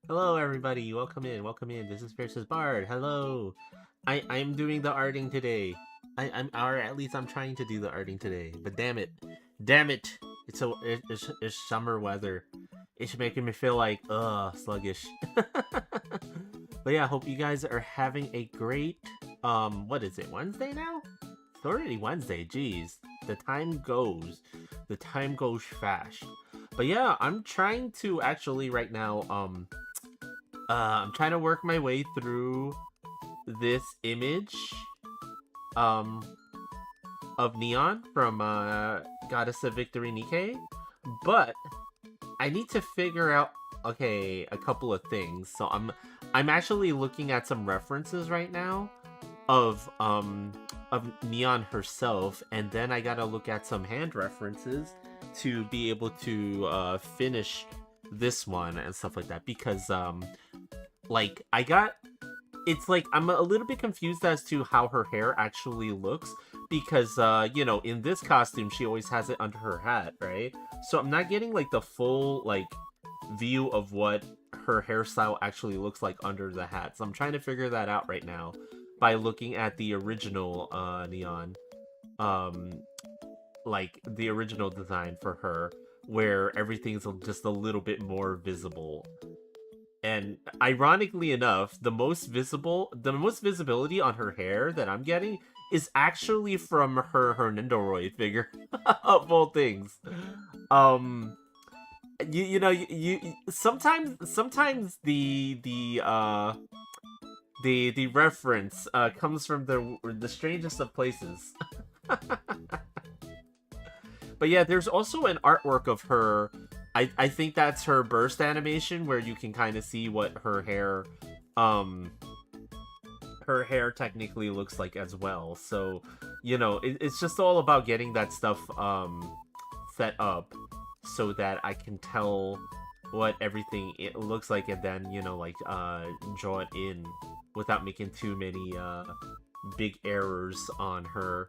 Hello, everybody. Welcome in. Welcome in. This is Fiercestbard. Hello. I'm doing the arting today. Or at least I'm trying to do the arting today. But damn it! It's summer weather. It's making me feel like sluggish. But yeah, I hope you guys are having a great what is it? Wednesday now? It's already Wednesday. Jeez, the time goes. The time goes fast. But yeah, I'm trying to actually right now I'm trying to work my way through this image um of Neon from Goddess of Victory Nikkei, but I need to figure out a couple of things. So I'm actually looking at some references right now of Neon herself, and then I gotta look at some hand references to be able to finish this one and stuff like that, because like it's like I'm a little bit confused as to how her hair actually looks, because you know, in this costume she always has it under her hat, right? So I'm not getting like the full like view of what her hairstyle actually looks like under the hat. So I'm trying to figure that out right now by looking at the original Neon, like the original design for her, where everything's just a little bit more visible. And ironically enough, the most visibility on her hair that I'm getting is actually from her Nendoroid figure of all things. Um, you know, sometimes the reference comes from the strangest of places. But yeah, there's also an artwork of her. I think that's her burst animation, where you can kind of see what her hair technically looks like as well. So, you know, it's just all about getting that stuff set up so that I can tell what everything it looks like, and then, you know, like draw it in without making too many big errors on her.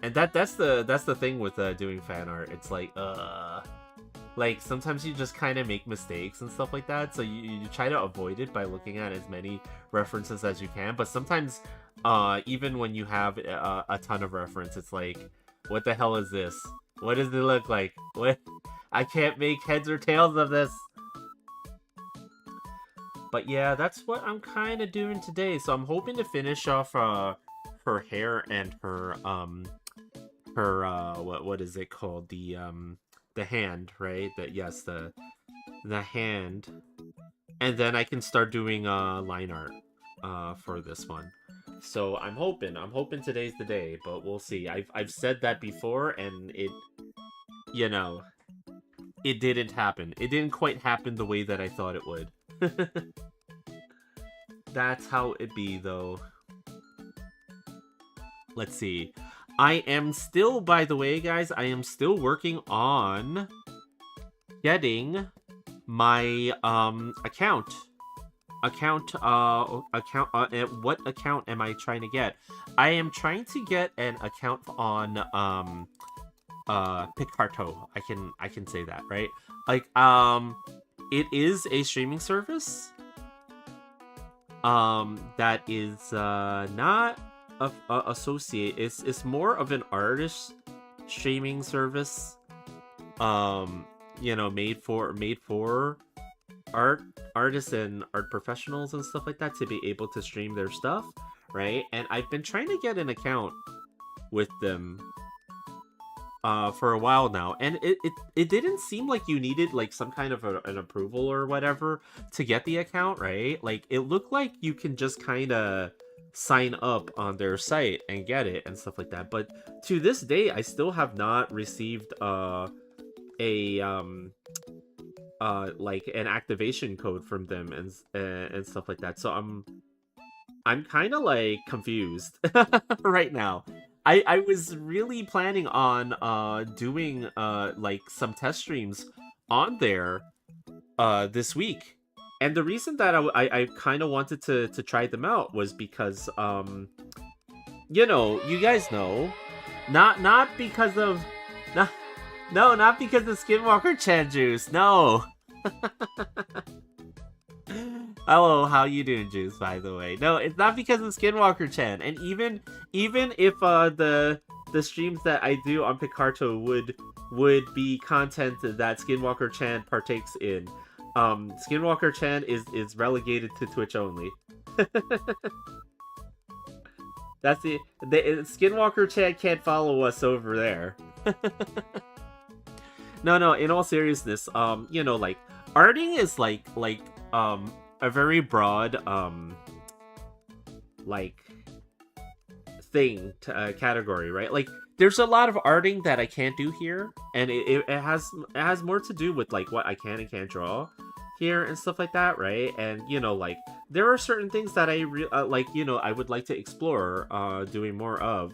And that's the thing with doing fan art. It's like sometimes you just kind of make mistakes and stuff like that, so you try to avoid it by looking at as many references as you can. But sometimes even when you have a ton of reference, it's like, what the hell is this? What does it look like? What? I can't make heads or tails of this. But yeah, that's what I'm kind of doing today. So I'm hoping to finish off her hair and her what is it called, the hand, right? The hand, and then I can start doing line art for this one. So I'm hoping today's the day, but we'll see. I've said that before, and it, you know, it didn't happen. It didn't quite happen the way that I thought it would. That's how it be, though. Let's see. I am still, by the way, guys, I am still working on getting my account. What account am I trying to get? I am trying to get an account on Picarto. I can say that, right? Like it is a streaming service that is not associate. It's more of an artist streaming service, you know, made for artists and art professionals and stuff like that to be able to stream their stuff, right? And I've been trying to get an account with them for a while now, and it didn't seem like you needed like some kind of an approval or whatever to get the account, right? Like, it looked like you can just kind of sign up on their site and get it and stuff like that. But to this day, I still have not received like an activation code from them and stuff like that. So I'm kind of like confused right now. I was really planning on doing like some test streams on there this week. And the reason that I kind of wanted to try them out was because, you know, you guys know, not because of, not because of Skinwalker Chan juice, no, Hello, how you doing, Juice, by the way? No, it's not because of Skinwalker-chan. And even if the streams that I do on Picarto would be content that Skinwalker-chan partakes in, Skinwalker-chan is relegated to Twitch only. That's the Skinwalker-chan can't follow us over there. No, in all seriousness, you know, like, arting is like a very broad like thing category, right? Like, there's a lot of arting that I can't do here, and it has more to do with like what I can and can't draw here and stuff like that, right? And you know, like, there are certain things that I like, you know, I would like to explore doing more of,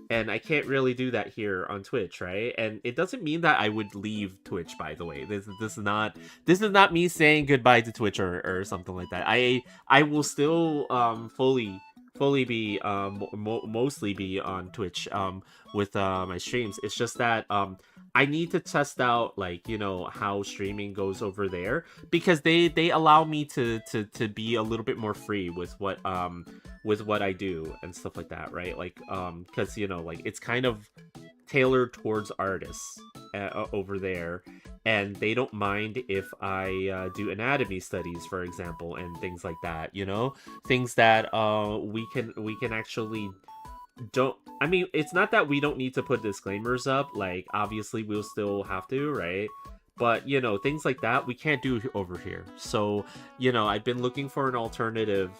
and I can't really do that here on Twitch, right? And it doesn't mean that I would leave Twitch, by the way. This is not me saying goodbye to Twitch or something like that. I will still fully be mostly be on Twitch with my streams. It's just that I need to test out, like, you know, how streaming goes over there, because they allow me to be a little bit more free with what I do and stuff like that, right? Like, because, you know, like, it's kind of tailored towards artists over there, and they don't mind if I do anatomy studies, for example, and things like that, you know, things that we can actually don't. I mean, it's not that we don't need to put disclaimers up, like, obviously we'll still have to, right? But, you know, things like that we can't do over here. So, you know, I've been looking for an alternative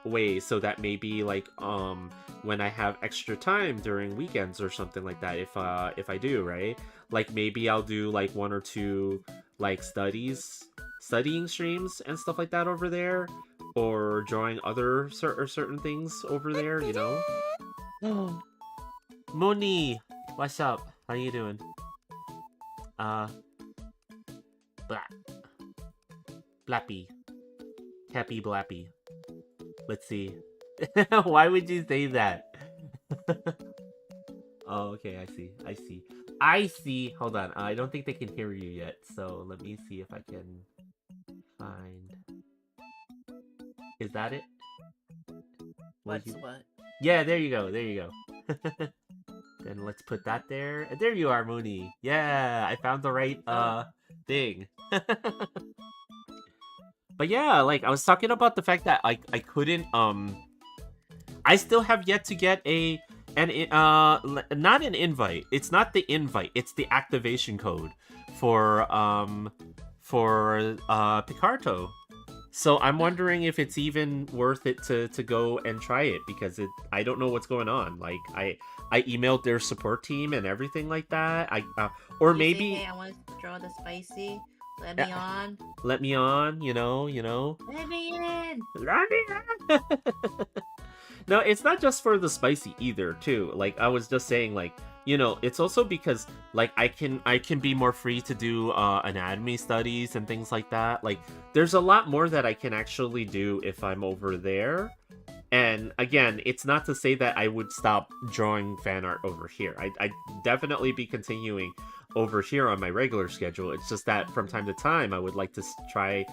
way, so that maybe, like, when I have extra time during weekends or something like that, if I do, right, like, maybe I'll do like 1 or 2 like studying streams and stuff like that over there, or drawing other certain things over there, you know. Oh, Moni, what's up? How you doing? Blappy, Happy Blappy. Let's see. Why would you say that? Oh, okay, I see. Hold on. I don't think they can hear you yet, so let me see if I can find. Is that it? What? Yeah, there you go. Then let's put that there. There you are, Mooney. Yeah, I found the right thing. But yeah, like, I was talking about the fact that I couldn't I still have yet to get not an invite. It's not the invite, it's the activation code for Picarto. So I'm wondering if it's even worth it to go and try it, because I don't know what's going on. Like, I emailed their support team and everything like that. Or you maybe say, hey, I want to draw the spicy. Let me on. Let me on, you know. Let me in. No, it's not just for the spicy either, too. Like, I was just saying, like, you know, it's also because, like, I can be more free to do anatomy studies and things like that. Like, there's a lot more that I can actually do if I'm over there. And again, it's not to say that I would stop drawing fan art over here. I'd definitely be continuing over here on my regular schedule. It's just that from time to time, I would like to try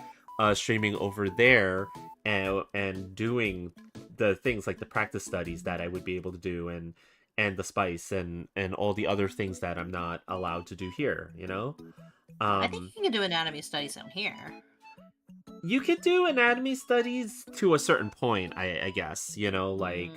streaming over there and doing the things like the practice studies that I would be able to do, and the spice and all the other things that I'm not allowed to do here, you know? I think you can do anatomy studies down here. You could do anatomy studies to a certain point, I guess, you know, like,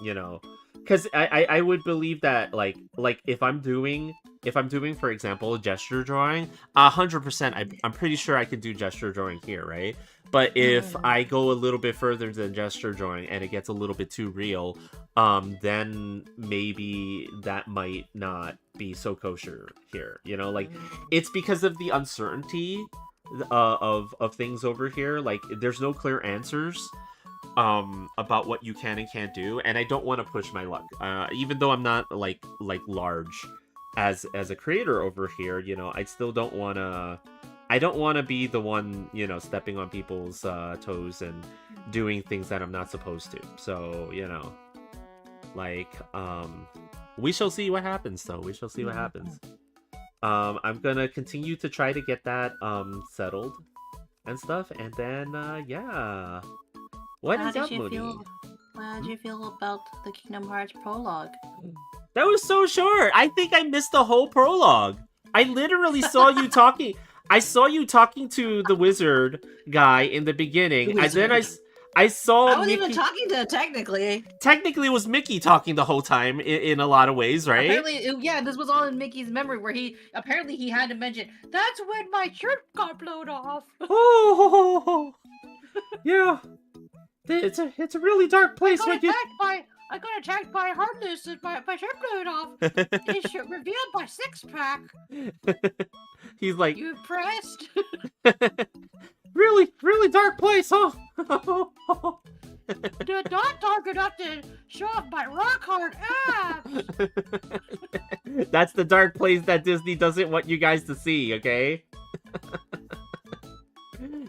you know, because I would believe that, like if I'm doing, for example, gesture drawing, 100%, I'm pretty sure I can do gesture drawing here, right? But if I go a little bit further than gesture drawing and it gets a little bit too real, then maybe that might not be so kosher here, you know? Like, it's because of the uncertainty of things over here. Like, there's no clear answers about what you can and can't do, and I don't want to push my luck, even though I'm not like large as a creator over here, you know. I still don't want to be the one, you know, stepping on people's toes and doing things that I'm not supposed to. So, you know, like, we shall see what happens, though. We shall see what happens. I'm gonna continue to try to get that settled and stuff, and then yeah. What How is did up, you Mooney? feel? How did you feel about the Kingdom Hearts prologue? That was so short. I think I missed the whole prologue. I literally saw you talking. I saw you talking to the wizard guy in the beginning, and then I saw I wasn't Mickey. even talking to technically. Technically, it was Mickey talking the whole time in a lot of ways, right? Apparently, yeah, this was all in Mickey's memory where he had to mention that's when my shirt got blown off. Oh, yeah. It's a really dark place. I got attacked by Heartless and my shirt blew off. His shirt revealed my six-pack. He's like, You impressed? really, really dark place, huh? Not dark enough to show off my rock hard abs. That's the dark place that Disney doesn't want you guys to see, okay?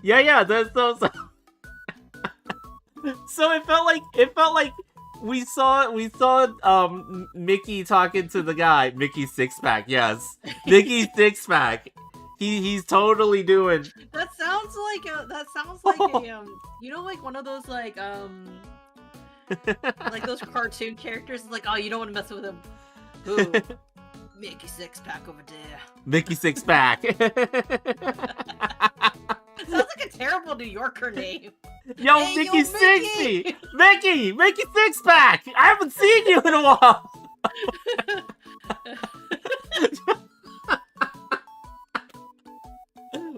yeah, that's so. So it felt like we saw Mickey talking to the guy. Mickey's six-pack, yes. Mickey's six-pack. He's totally doing. That sounds like you know, like one of those like those cartoon characters. Like, oh, you don't want to mess with him. Ooh, Mickey six-pack over there. Mickey six-pack. Sounds like a terrible New Yorker name. Yo, Hey, Mickey yo, 60! Mickey six-pack! I haven't seen you in a while!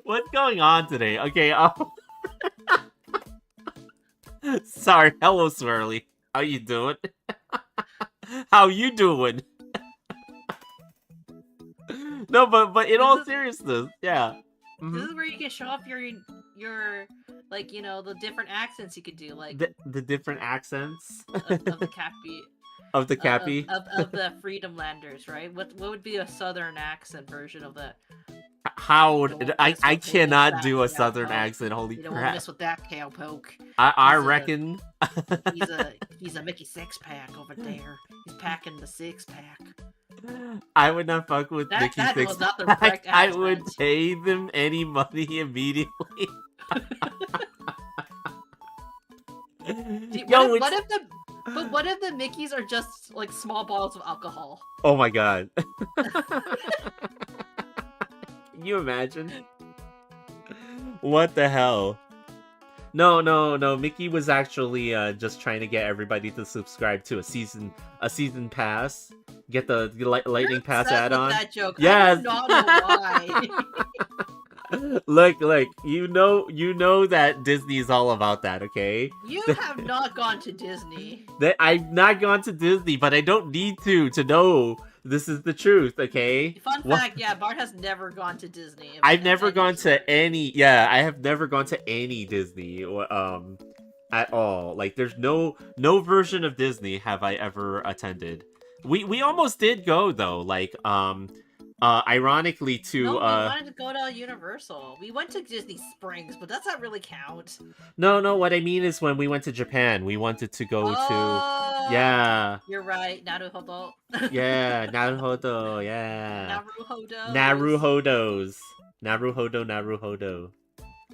What's going on today? Okay, sorry, hello, Swirly. How you doing? How you doing? No, but in all seriousness, yeah. This is where you can show off your like, you know, the different accents you could do, like the different accents of the Cappy. Of the Cappy? Of the Freedomlanders, right? What would be a southern accent version of that? How would I cannot do a southern accent, holy you don't want to crap. mess with that cowpoke. I reckon He's a Mickey six-pack over there. He's packing the six-pack. I would not fuck with Mickey That was six-pack. not the correct I accent. would pay them any money immediately. What if the Mickeys are just like small bottles of alcohol? Oh my god. Can you imagine? What the hell? No. Mickey was actually just trying to get everybody to subscribe to a season pass. Get the lightning pass add-on. That joke. Yes. I do not know why. Look, you know that Disney's all about that, okay? You have not gone to Disney. I've not gone to Disney, but I don't need to know this is the truth, okay? Fun fact, yeah, Bart has never gone to Disney. I've never gone to any, I have never gone to any Disney, at all. Like, there's no version of Disney have I ever attended. We almost did go, though, like, ironically to, No, we wanted to go to Universal. We went to Disney Springs, but that's not really count. No, what I mean is when we went to Japan, we wanted to go to, yeah. You're right, Naruhodo. Yeah, Naruhodo, yeah. Naruhodos. Naruhodo.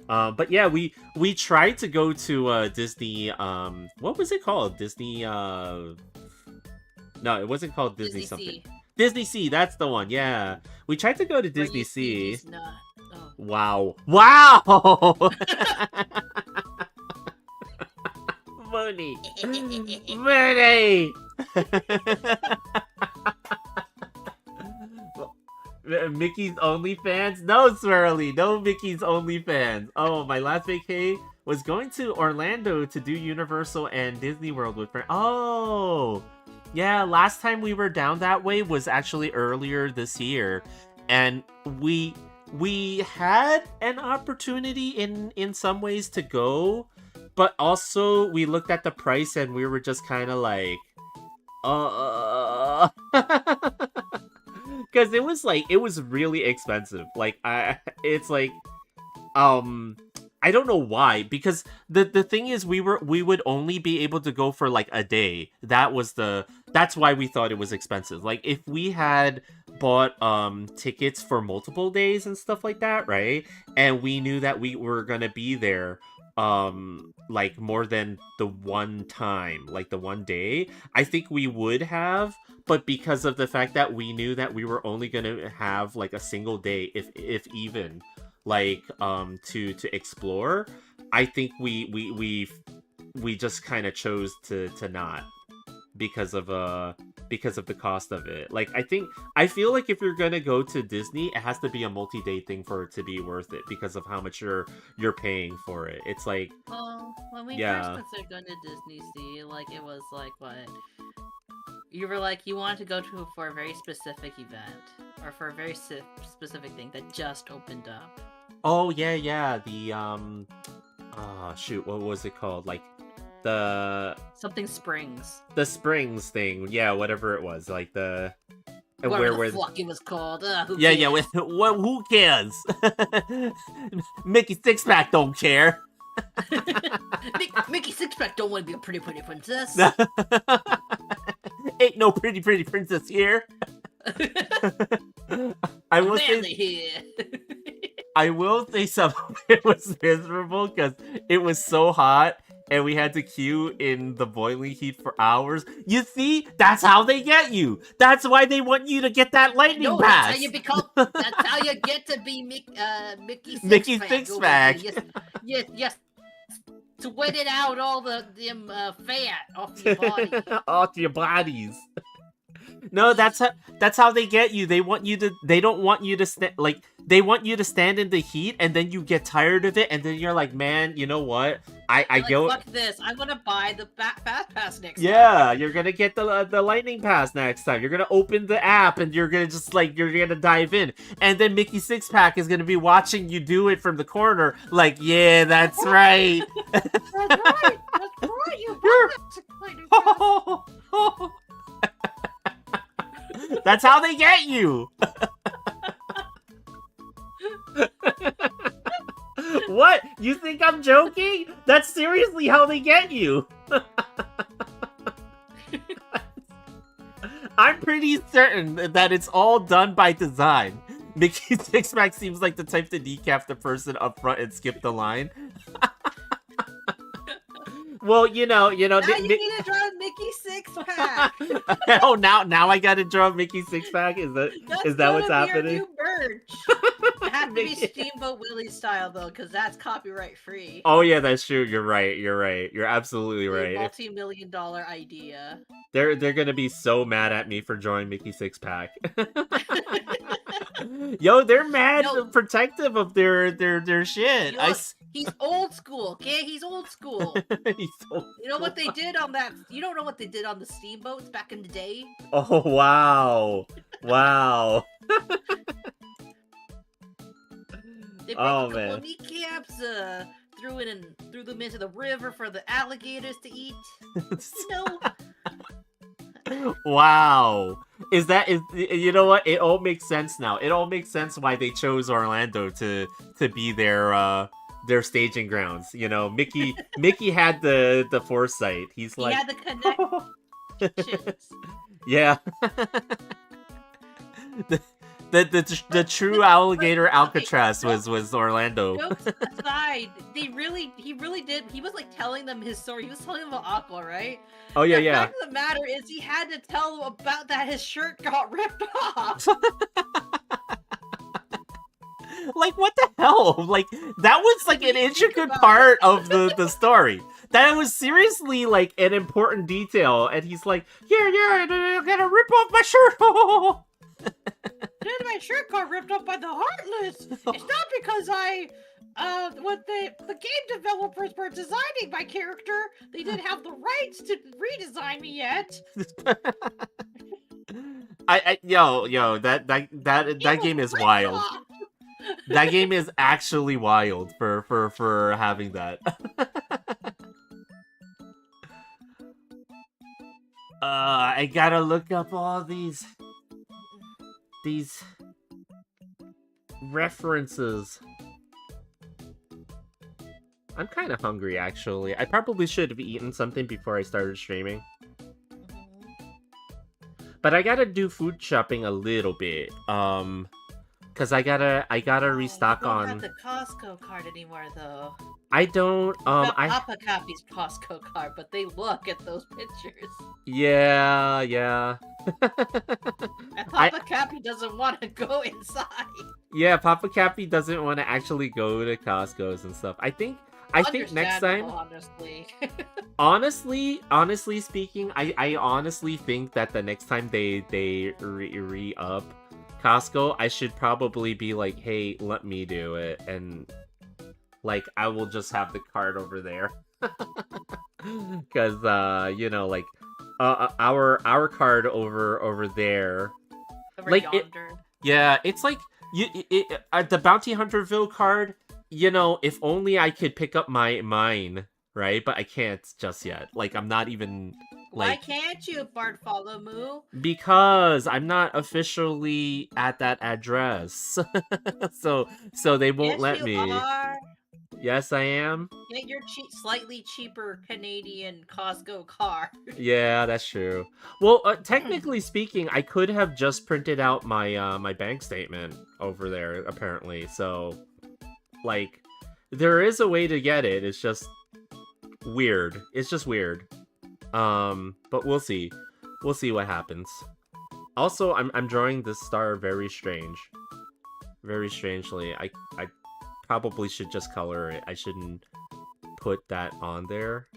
But yeah, we tried to go to Disney. What was it called? Disney. No, it wasn't called Disney something. Sea. Disney Sea, that's the one. Yeah, we tried to go to Disney Sea. Oh. Wow. Money. Mickey's OnlyFans? No, Swirly, no Mickey's OnlyFans. Oh, my last vacay was going to Orlando to do Universal and Disney World with friends. Oh, yeah, last time we were down that way was actually earlier this year, and we had an opportunity in some ways to go, but also we looked at the price and we were just kind of like, because it was really expensive. Like, it's like, I don't know why, because the thing is we would only be able to go for like a day. That was the That's why we thought it was expensive. Like, if we had bought tickets for multiple days and stuff like that, right? And we knew that we were gonna be there like more than the one time, like the one day, I think we would have, but because of the fact that we knew that we were only gonna have like a single day, if even, like to explore, I think we just kind of chose to not, because of the cost of it. Like, I feel like if you're gonna go to Disney, it has to be a multi-day thing for it to be worth it, because of how much you're paying for it. It's like, Well, when we yeah. first considered going to Disney Sea, like it was like what you were like you wanted to go to for a very specific event or for a very specific thing that just opened up. Oh yeah, the oh shoot, what was it called? Like Something Springs. the Springs thing, yeah, whatever it was, like the Whatever the fuck it was called. Who yeah, cares? yeah. What? Who cares? Mickey Sixpack don't care. Mickey Sixpack don't want to be a pretty princess. Ain't no pretty princess here. I will say here. I will say something. It was miserable because it was so hot. And we had to queue in the boiling heat for hours. You see? That's how they get you. That's why they want you to get that lightning pass. That's how you become. That's how you get to be Mickey Sixpack. Mickey Sixpack. Yes. Sweated out all them fat off your body. Off your bodies. No, that's how they get you. They want you to. They don't want you to like. They want you to stand in the heat, and then you get tired of it, and then you're like, man, you know what? I go. Fuck this! I'm gonna buy the fast pass next time. Yeah, you're gonna get the lightning pass next time. You're gonna open the app, and you're gonna just like you're gonna dive in, and then Mickey Sixpack is gonna be watching you do it from the corner, like, yeah, that's right. That's right. That's right. You bought that. That's how they get you. What? You think I'm joking? That's seriously how they get you. I'm pretty certain that it's all done by design. Mickey Sixpack seems like the type to decap the person up front and skip the line. Well, you know. Now you need to draw Mickey Sixpack. Oh, now I gotta draw Mickey Sixpack. Is that what's happening? New merch. It has to be Steamboat Willie style though, because that's copyright free. Oh yeah, that's true. You're right. You're absolutely right. Multi-million-dollar idea. They're gonna be so mad at me for drawing Mickey Sixpack. Yo, they're mad, protective of their shit. He's old school, okay? He's old school. He's old you know what they did on that? You don't know what they did on the steamboats back in the day? Oh wow, wow. They broke a couple of kneecaps, threw them into the river for the alligators to eat. Wow. Is you know what? It all makes sense now. It all makes sense why they chose Orlando to be their staging grounds. You know, Mickey had the foresight. He had the connections. Yeah. The true alligator Alcatraz was Orlando. Jokes aside, he really did. He was like telling them his story. He was telling them about Aqua, right? Oh yeah, The fact of the matter is, he had to tell them about that his shirt got ripped off. Like, what the hell? Like, that was like an intricate part of the story. That was seriously like an important detail, and he's like, yeah, I'm gonna rip off my shirt. Then my shirt got ripped off by the Heartless. It's not because when the game developers were designing my character, they didn't have the rights to redesign me yet. That game is wild. That game is actually wild for having that. I gotta look up all these references. I'm kind of hungry, actually. I probably should have eaten something before I started streaming. But I gotta do food shopping a little bit. Cause I gotta restock you don't on. have the Costco card anymore, though. I don't. I Papa Cappy's Costco card, but they look at those pictures. yeah, yeah. And Papa Cappy doesn't want to go inside. Yeah, Papa Cappy doesn't want to actually go to Costco's and stuff. I think next time. Honestly speaking, I honestly think that the next time they re-up Costco, I should probably be like, hey, let me do it, and like I will just have the card over there, because you know, like our card over there, Over like yonder. yeah, it's like the Bounty Hunterville card. You know, if only I could pick up mine, right? But I can't just yet. Like, I'm not even, like... Why can't you, Bartholomew? Because I'm not officially at that address. so they won't let me. Are. Yes, I am. Get your slightly cheaper Canadian Costco card. Yeah, that's true. Well, technically speaking, I could have just printed out my my bank statement over there, apparently. So... like, there is a way to get it. It's just weird. It's just weird. But we'll see. We'll see what happens. Also, I'm drawing this star very strange. Very strangely. I probably should just color it. I shouldn't put that on there.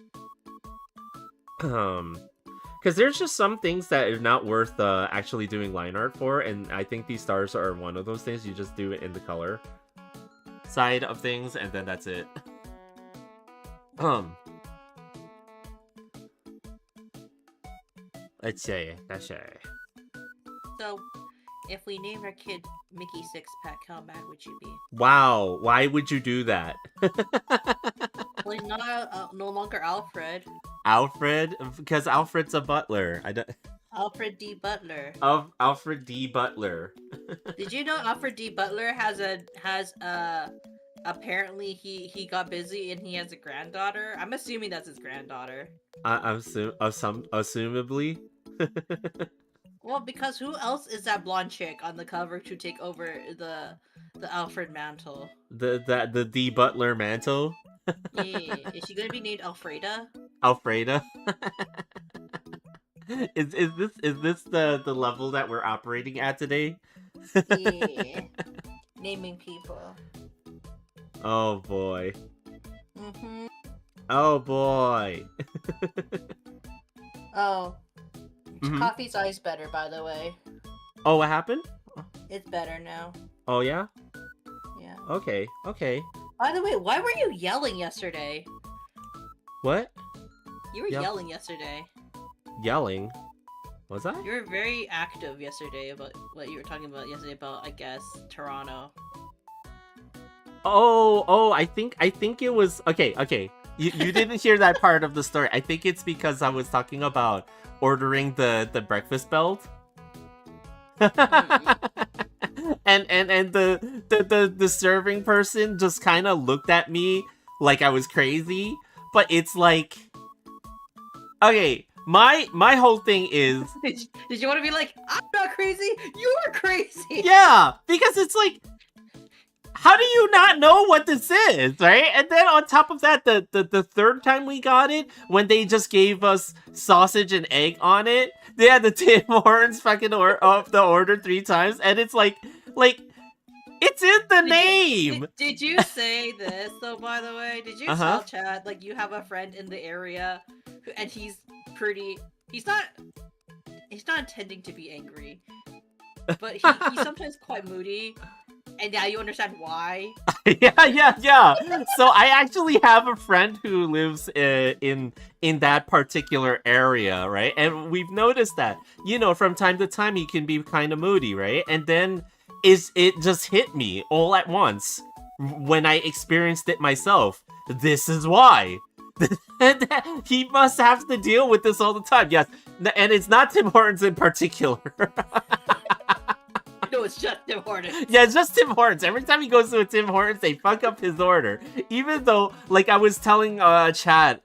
Because there's just some things that are not worth actually doing line art for, and I think these stars are one of those things. You just do it in the color side of things, and then that's it. Let's say. So, if we named our kid Mickey Sixpack, how mad would you be? Wow, why would you do that? Well, he's not no longer Alfred. Alfred? Because Alfred's a butler. I don't... Alfred D. Butler. Alfred D. Butler. Did you know Alfred D. Butler has apparently he got busy and he has a granddaughter? I'm assuming that's his granddaughter. Assumably. Well, because who else is that blonde chick on the cover to take over the Alfred mantle? The D. Butler mantle? Yeah. Is she gonna be named Alfreda? Alfreda? Is this the level that we're operating at today? Yeah. Naming people. Oh boy. Mm-hmm. Oh boy. Oh. Mhm. Coffee's ice better, by the way. Oh, what happened? It's better now. Oh yeah? Yeah. Okay. By the way, why were you yelling yesterday? What? You were yelling yesterday. Yelling? Was I? You were very active yesterday about what you were talking about yesterday about, I guess, Toronto. Oh, I think it was okay. You didn't hear that part of the story. I think it's because I was talking about ordering the breakfast belt. and the serving person just kind of looked at me like I was crazy, but it's like, okay, my whole thing is, did you want to be like, I'm not crazy, you're crazy? Yeah, because it's like, how do you not know what this is, right? And then on top of that, the third time we got it, when they just gave us sausage and egg on it, they had the Tim Hortons fucking up the order 3 times, and it's like it's in the name. Did you say this though? By the way, did you tell Chad like you have a friend in the area, and he's not intending to be angry, but he's sometimes quite moody. And now you understand why? Yeah. So I actually have a friend who lives in that particular area, right? And we've noticed that, you know, from time to time he can be kind of moody, right? And then it just hit me all at once when I experienced it myself. This is why. He must have to deal with this all the time. Yes, and it's not Tim Hortons in particular. No, it's just Tim Hortons. Yeah, it's just Tim Hortons. Every time he goes to a Tim Hortons, they fuck up his order. Even though, like I was telling Chad,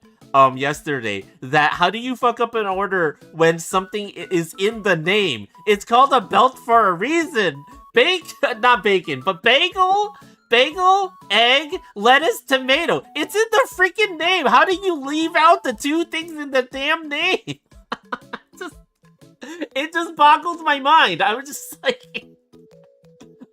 yesterday that how do you fuck up an order when something is in the name? It's called a belt for a reason. Not bacon, but bagel, egg, lettuce, tomato. It's in the freaking name. How do you leave out the two things in the damn name? It just boggles my mind. I was just like,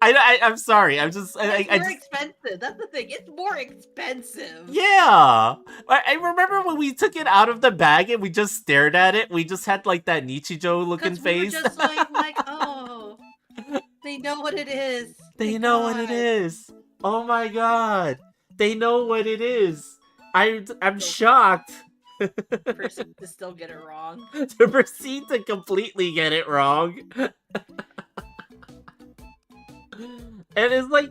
I'm sorry. I'm just. It's I more just, expensive. That's the thing. It's more expensive. yeah. I remember when we took it out of the bag and we just stared at it. We just had like that Nichijou looking face. We were just like, oh, they know what it is. They know what it is. Oh my god. They know what it is. I'm shocked. Person to still get it wrong. To proceed to completely get it wrong. And it's like,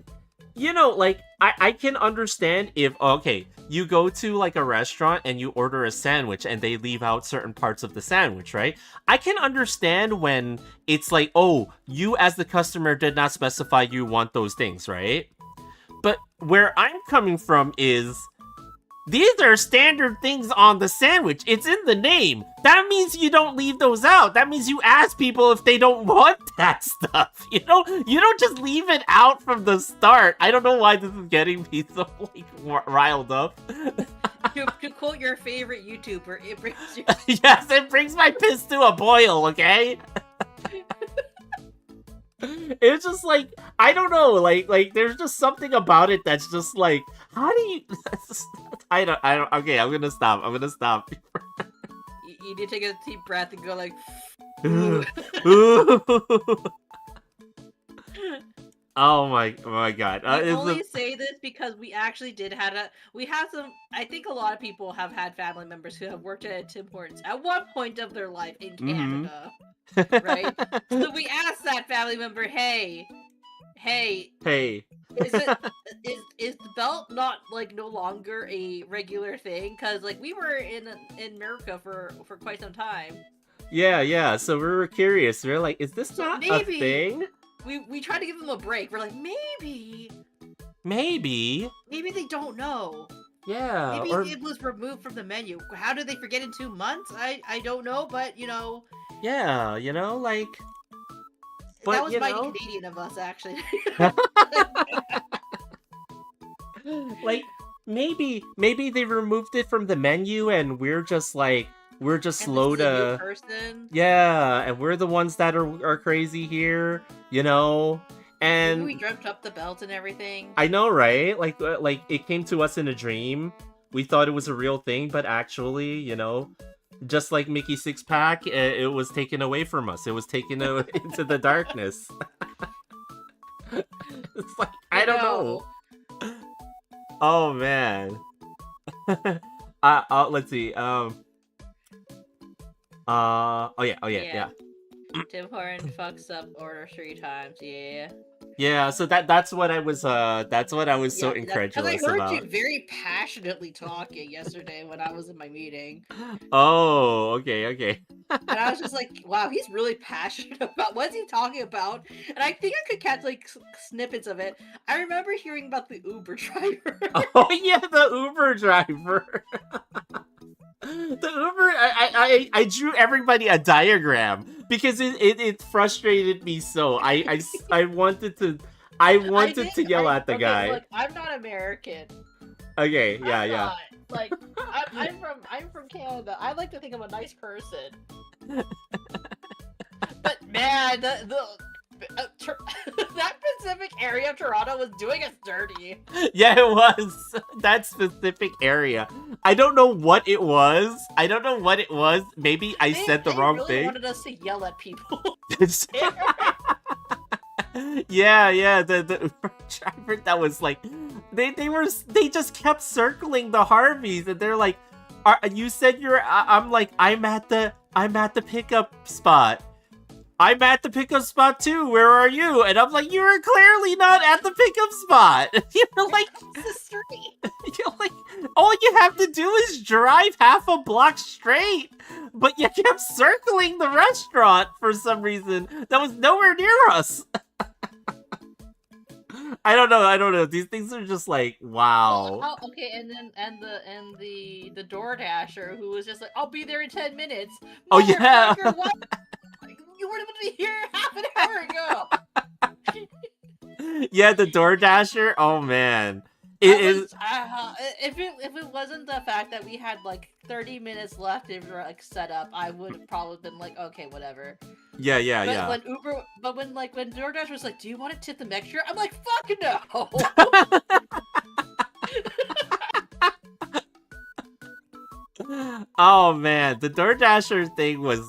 you know, like, I can understand if, okay, you go to, like, a restaurant and you order a sandwich and they leave out certain parts of the sandwich, right? I can understand when it's like, oh, you as the customer did not specify you want those things, right? But where I'm coming from is, these are standard things on the sandwich. It's in the name. That means you don't leave those out. That means you ask people if they don't want that stuff. You know, you don't just leave it out from the start. I don't know why this is getting me so like riled up. To quote your favorite YouTuber, it brings you. Yes, it brings my piss to a boil. Okay. It's just like, I don't know, like there's just something about it that's just like, how do you? I don't. Okay, I'm gonna stop. You need to take a deep breath and go like. Oh my god! I only say this because we actually we have some. I think a lot of people have had family members who have worked at Tim Hortons at one point of their life in Canada, right? So we asked that family member, hey, is the belt not like no longer a regular thing? Because like we were in America for quite some time. Yeah. So we were curious. We were like, is this not a thing? We tried to give them a break. We're like, maybe they don't know. Yeah. Maybe it was removed from the menu. How did they forget in 2 months? I don't know, but you know. Yeah, you know, like. But, that was mighty Canadian of us, actually. Like, maybe they removed it from the menu and we're just like, slow to. Person. Yeah, and we're the ones that are crazy here, you know? And maybe we dreamt up the belt and everything. I know, right? Like it came to us in a dream. We thought it was a real thing, but actually, you know, just like Mickey Six Pack, it was taken away from us. It was taken into the darkness. It's like, I don't know. Oh man. Let's see. Oh yeah. Tim Hortons fucks up order 3 times. Yeah, so that's what I was so incredulous I heard about. you very passionately talking yesterday when I was in my meeting. Oh, okay. And I was just like, wow, he's really passionate about what's he talking about? And I think I could catch like snippets of it. I remember hearing about the Uber driver. Oh yeah, the Uber driver. The Uber, I drew everybody a diagram because it frustrated me so. I wanted to yell at the guy. Look, I'm not American. Okay, yeah. Not. Like I'm from Canada. I like to think I'm a nice person. But man, that specific area of Toronto was doing us dirty. Yeah, it was. That specific area. I don't know what it was. Maybe I said the wrong thing. They wanted us to yell at people. Yeah. The Uber driver that was like, they just kept circling the Harveys, and they're like, you said you're. I'm like, I'm at the pickup spot. I'm at the pickup spot too. Where are you? And I'm like, you were clearly not at the pickup spot. You're like, the street. You're like, all you have to do is drive half a block straight. But you kept circling the restaurant for some reason that was nowhere near us. I don't know. These things are just like, Well, wow. okay, and then the DoorDasher who was just like, "I'll be there in 10 minutes." Oh yeah. Motherfucker, what? You were supposed to be here half an hour ago. Yeah, the DoorDasher. Oh man, I it is. was, if it wasn't the fact that we had like 30 minutes left in like setup, I would have probably been like, okay, whatever. Yeah, yeah, But yeah. when DoorDash was like, "Do you want to tip them extra?" I'm like, "Fuck no." Oh man, the DoorDasher thing was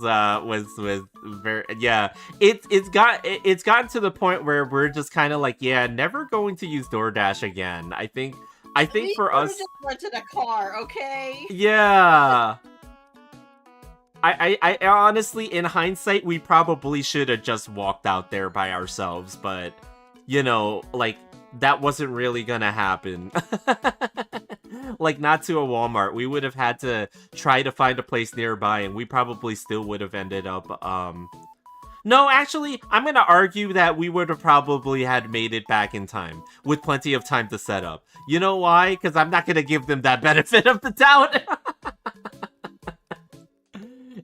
very, yeah. It's gotten to the point where we're just kind of like, yeah, never going to use DoorDash again. I think We for could've us, just rented a car, okay? yeah. I honestly, in hindsight, we probably should have just walked out there by ourselves, but you know, like that wasn't really gonna happen. Like not to a Walmart. We would have had to try to find a place nearby, and we probably still would have ended up no, actually, I'm gonna argue that we would have probably had made it back in time, with plenty of time to set up. You know why? Because I'm not gonna give them that benefit of the doubt.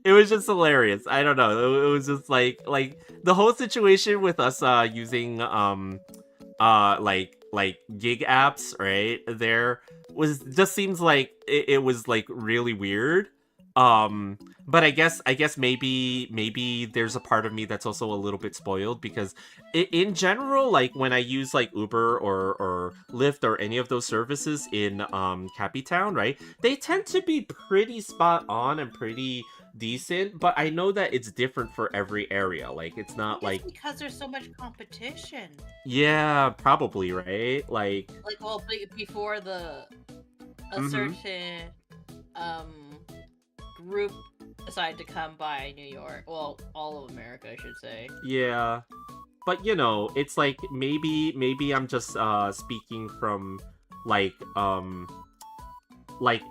It was just hilarious. I don't know. It was just like the whole situation with us using like gig apps, right? There was just seems like it was like really weird. But I guess maybe there's a part of me that's also a little bit spoiled because in general, like when I use like Uber or Lyft or any of those services in Cappy Town, right? They tend to be pretty spot on and pretty decent, but I know that it's different for every area. Like it's not like, because there's so much competition. yeah, probably, right? Like Well, before a Mhm. certain group decided to come by New York. Well, all of America, I should say. Yeah. But you know, it's like maybe I'm just speaking from like like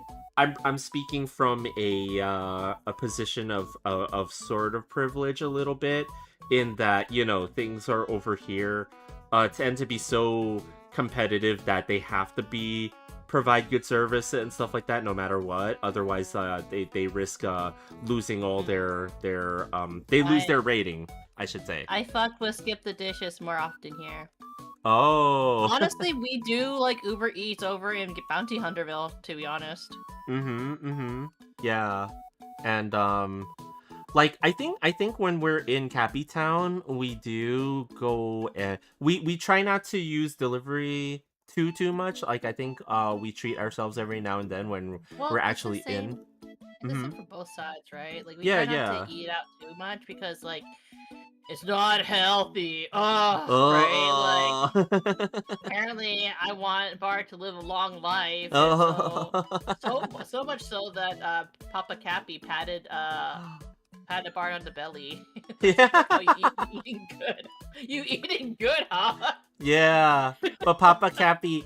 I'm speaking from a position of sort of privilege a little bit, in that, you know, things are over here tend to be so competitive that they have to provide good service and stuff like that no matter what. Otherwise they risk losing all their they lose their rating, I should say. I fuck with Skip the Dishes more often here. Oh. Honestly, we do like Uber Eats over in Bounty Hunterville, to be honest. Yeah. And like I think when we're in Cappy Town, we do go and we try not to use delivery too much. Like I think we treat ourselves every now and then when we're actually in. It's the same for both sides, right? Like we Yeah, try not to eat out too much because like it's not healthy. Right? Like apparently I want Bart to live a long life. So much so that Papa Cappy patted Bart on the belly. Yeah. Oh, you eating good. You eating good, huh? Yeah, but Papa Cappy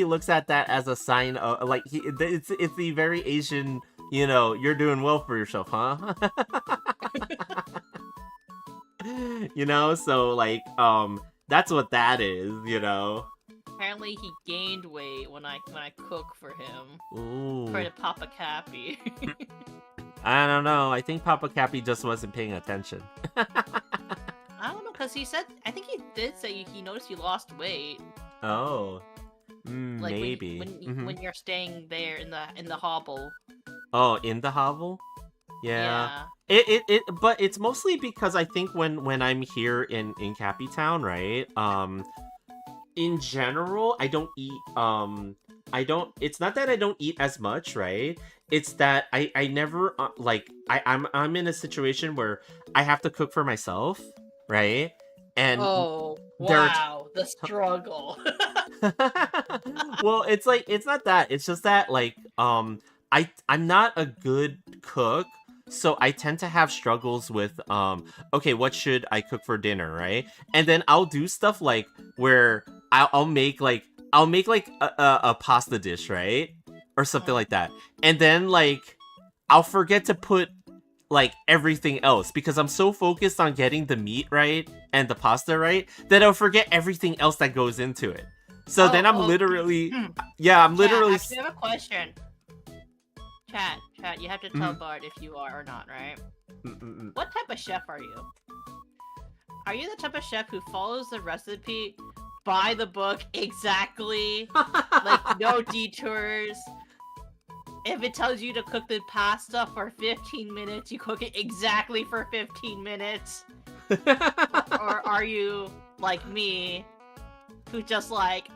looks at that as a sign of like it's the very Asian, you know, you're doing well for yourself, huh? You know, so like that's what that is, you know. Apparently he gained weight when I cook for him. Ooh. For the Papa Cappy. I don't know. I think Papa Cappy just wasn't paying attention. I don't know, because I think he did say he noticed you lost weight. Oh. Like maybe. When you're staying there in the hovel. Oh, in the hovel? Yeah. But it's mostly because I think when I'm here in Cappy Town, right? In general, I don't eat it's not that I don't eat as much, right? It's that I never like I'm in a situation where I have to cook for myself, right? And wow, the struggle. Well, it's like it's not that. It's just that like I'm not a good cook, so I tend to have struggles with okay, what should I cook for dinner, right? And then I'll do stuff like where I'll make like a pasta dish, right? Or something like that. And then like I'll forget to put like everything else because I'm so focused on getting the meat right and the pasta right, then I'll forget everything else that goes into it. So then I'm literally, I'm literally. Actually, I have a question. Chat, you have to tell Bard if you are or not, right? What type of chef are you? Are you the type of chef who follows the recipe by the book exactly? Like, no detours? If it tells you to cook the pasta for 15 minutes, you cook it exactly for 15 minutes? Or are you, like me, who just like,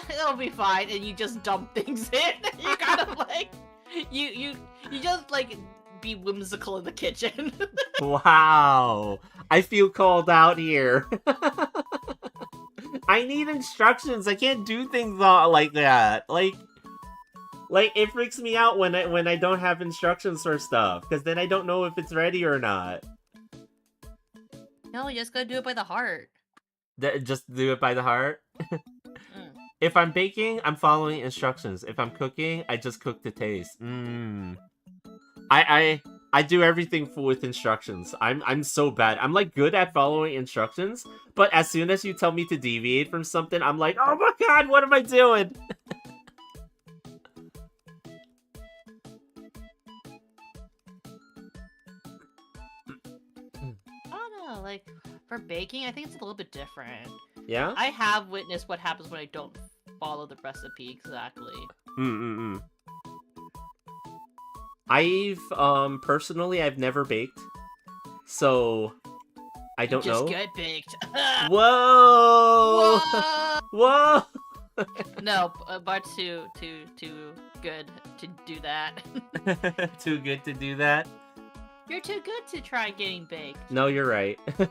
it'll be fine, and you just dump things in? You kind of like, you just like be whimsical in the kitchen. Wow, I feel called out here. I need instructions. I can't do things all like that. Like it freaks me out when I don't have instructions for stuff, because then I don't know if it's ready or not. No, you just gotta do it by the heart. Just do it by the heart? If I'm baking, I'm following instructions. If I'm cooking, I just cook to taste. I do everything with instructions. I'm so bad. I'm like good at following instructions, but as soon as you tell me to deviate from something, I'm like, oh my god, what am I doing? Like, for baking, I think it's a little bit different. Yeah? I have witnessed what happens when I don't follow the recipe exactly. I've, personally, I've never baked. So, I don't know. Just get baked. Whoa! Whoa! No, but too good to do that. Too good to do that? You're too good to try getting baked. No, you're right. Well,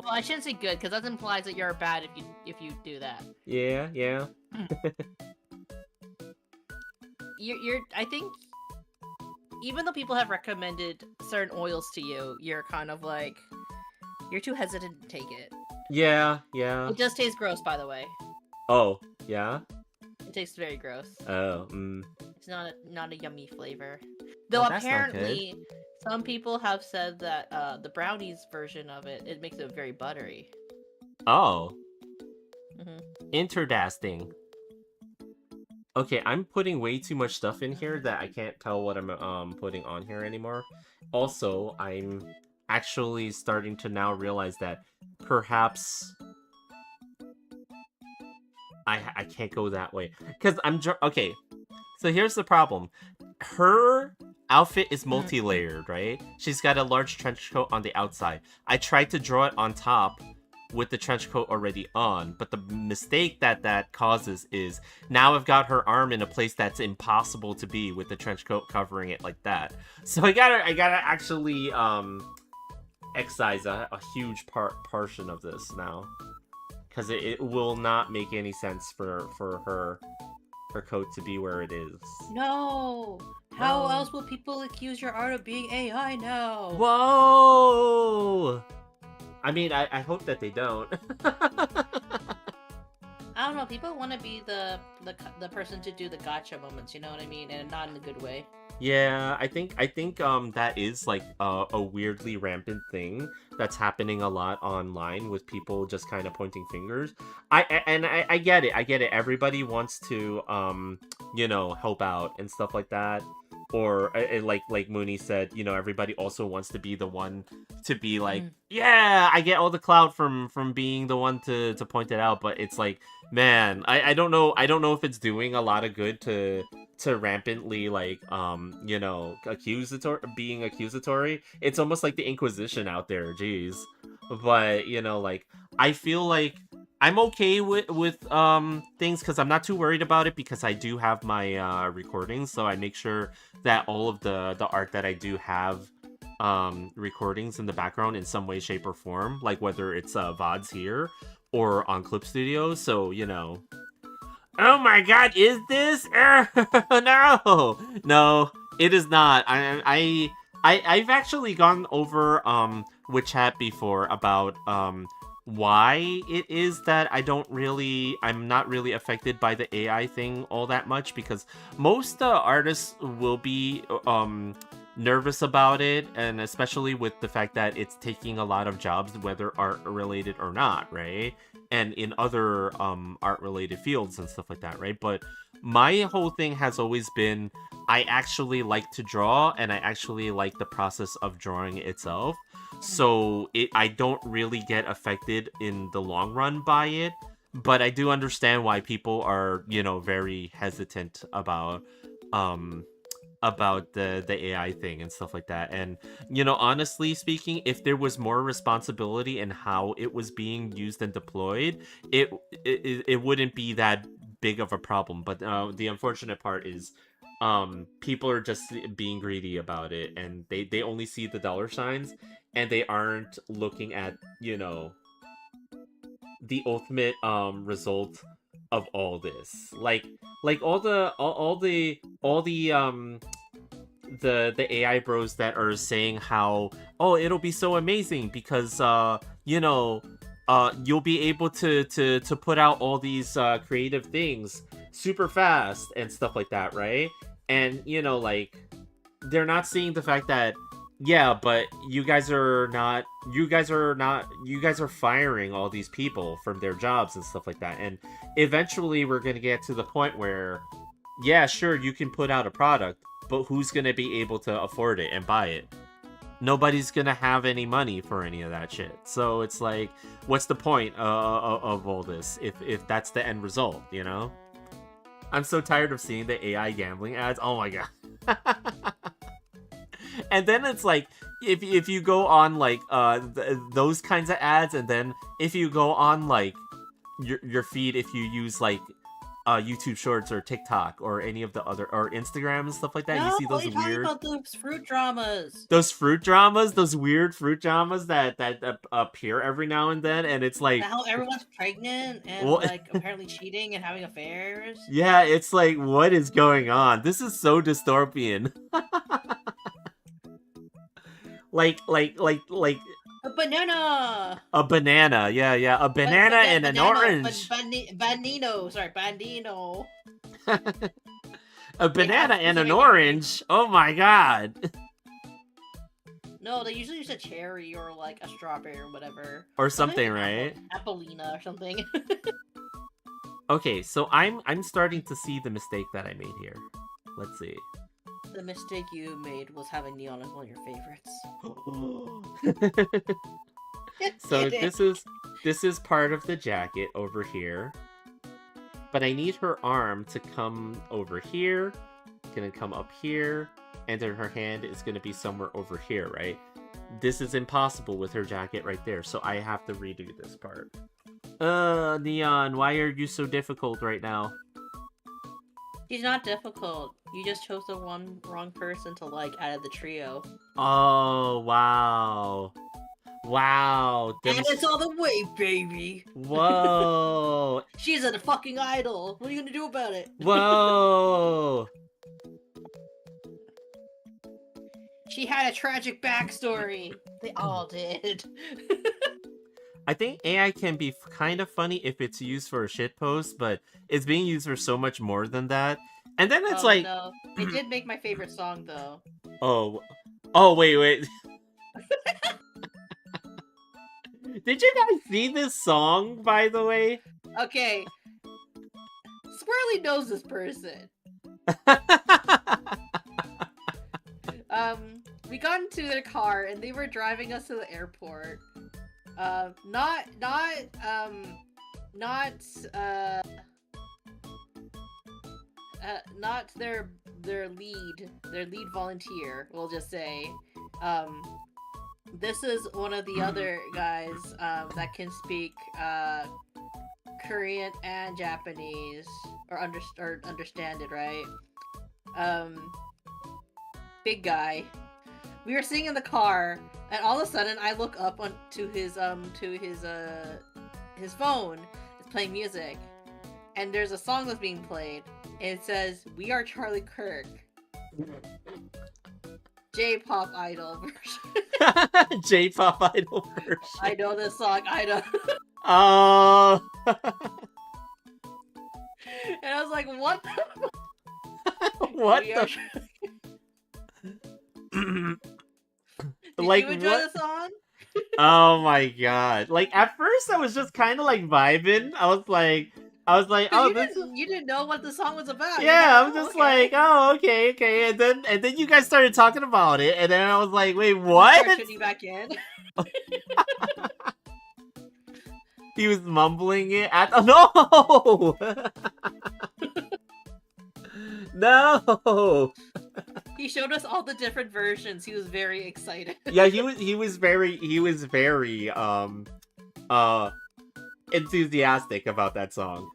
I shouldn't say good, because that implies that you're bad if you do that. Yeah. I think, even though people have recommended certain oils to you, you're kind of like, you're too hesitant to take it. Yeah. It just tastes gross, by the way. Oh, yeah? It tastes very gross. Oh, It's not a yummy flavor. Though apparently, some people have said that the brownies version of it makes it very buttery. Oh. Interesting. Okay, I'm putting way too much stuff in here that I can't tell what I'm putting on here anymore. Also, I'm actually starting to now realize that perhaps I can't go that way, because okay. So here's the problem. Her outfit is multi-layered, right? She's got a large trench coat on the outside. I tried to draw it on top with the trench coat already on, but the mistake that causes is now I've got her arm in a place that's impossible to be with the trench coat covering it like that. So I gotta actually excise a huge portion of this now, because it will not make any sense for her coat to be where it is. No! How else will people accuse your art of being AI now? Whoa! I mean, I hope that they don't. I don't know, people want to be the person to do the gotcha moments, you know what I mean? And not in a good way. Yeah, I think that is like a weirdly rampant thing that's happening a lot online with people just kind of pointing fingers. I get it. Everybody wants to help out and stuff like that. Or like Mooney said, everybody also wants to be the one to be like, yeah, I get all the clout from being the one to point it out. But it's like, man, I don't know if it's doing a lot of good to rampantly like being accusatory. It's almost like the Inquisition out there, jeez. But like, I feel like I'm okay with things, because I'm not too worried about it, because I do have my recordings, so I make sure that all of the art that I do have recordings in the background in some way, shape, or form, like whether it's VODs here or on Clip Studio. So oh my god, is this? No, it is not. I've actually gone over with chat before about why it is that I'm not really affected by the AI thing all that much, because most artists will be nervous about it, and especially with the fact that it's taking a lot of jobs, whether art related or not, right? And in other art related fields and stuff like that, right? But my whole thing has always been I actually like to draw, and I actually like the process of drawing itself. So I don't really get affected in the long run by it, but I do understand why people are, very hesitant about the AI thing and stuff like that. And honestly speaking, if there was more responsibility in how it was being used and deployed, it wouldn't be that big of a problem. But the unfortunate part is people are just being greedy about it, and they only see the dollar signs, and they aren't looking at the ultimate result of all this, like all the AI bros that are saying how, oh, it'll be so amazing because you'll be able to put out all these creative things super fast and stuff like that, right? And like, they're not seeing the fact that, yeah, but you guys are firing all these people from their jobs and stuff like that. And eventually we're going to get to the point where, yeah, sure, you can put out a product, but who's going to be able to afford it and buy it? Nobody's going to have any money for any of that shit. So it's like, what's the point of all this if that's the end result, I'm so tired of seeing the AI gambling ads. Oh my god. And then it's like, if you go on like those kinds of ads, and then if you go on like your feed, if you use like YouTube Shorts or TikTok or any of the other, or Instagram and stuff like that, No, you see those you're talking weird, about those fruit dramas. those weird fruit dramas that appear every now and then, and it's like, How everyone's pregnant and what? like apparently cheating and having affairs. Yeah, it's like, what is going on? This is so dystopian. like A banana. a banana, yeah, a banana and an orange. Bandino. A banana have and an specific orange. Oh my god. No, they usually use a cherry or like a strawberry or whatever. Or something, right? Appleina or something. Okay, so I'm starting to see the mistake that I made here. Let's see. The mistake you made was having neon as one of your favorites. So this is part of the jacket over here. But I need her arm to come over here. It's gonna come up here. And then her hand is gonna be somewhere over here, right? This is impossible with her jacket right there, so I have to redo this part. Neon, why are you so difficult right now? She's not difficult. You just chose the wrong person to like out of the trio. Oh, wow. Wow. And it's all the way, baby. Whoa. She's a fucking idol. What are you gonna do about it? Whoa. She had a tragic backstory. They all did. I think AI can be kind of funny if it's used for a shitpost, but it's being used for so much more than that. And then it's like... No. It did make my favorite song, though. Oh, wait. Did you guys see this song, by the way? Okay. Squirrely knows this person. We got into their car and they were driving us to the airport. Not their lead volunteer, we'll just say. This is one of the other guys that can speak Korean and Japanese, or understand it, right? Big guy. We were sitting in the car, and all of a sudden, I look up onto his phone. It's playing music, and there's a song that's being played. And it says, "We are Charlie Kirk." J-pop idol version. J-pop idol version. I know this song. I know. Oh. And I was like, "What? What We the? are Did Like you enjoy what? the song? Oh my god! Like at first, I was just kind of like vibing. I was like, Because oh, this is. you didn't know what the song was about. You're like, Yeah, I'm oh, just okay. like, oh, okay, okay, and then you guys started talking about it, and then I was like, wait, You what? start tuning back in. He was mumbling it at. Oh, no, no. He showed us all the different versions. He was very excited. Yeah, he was very enthusiastic about that song.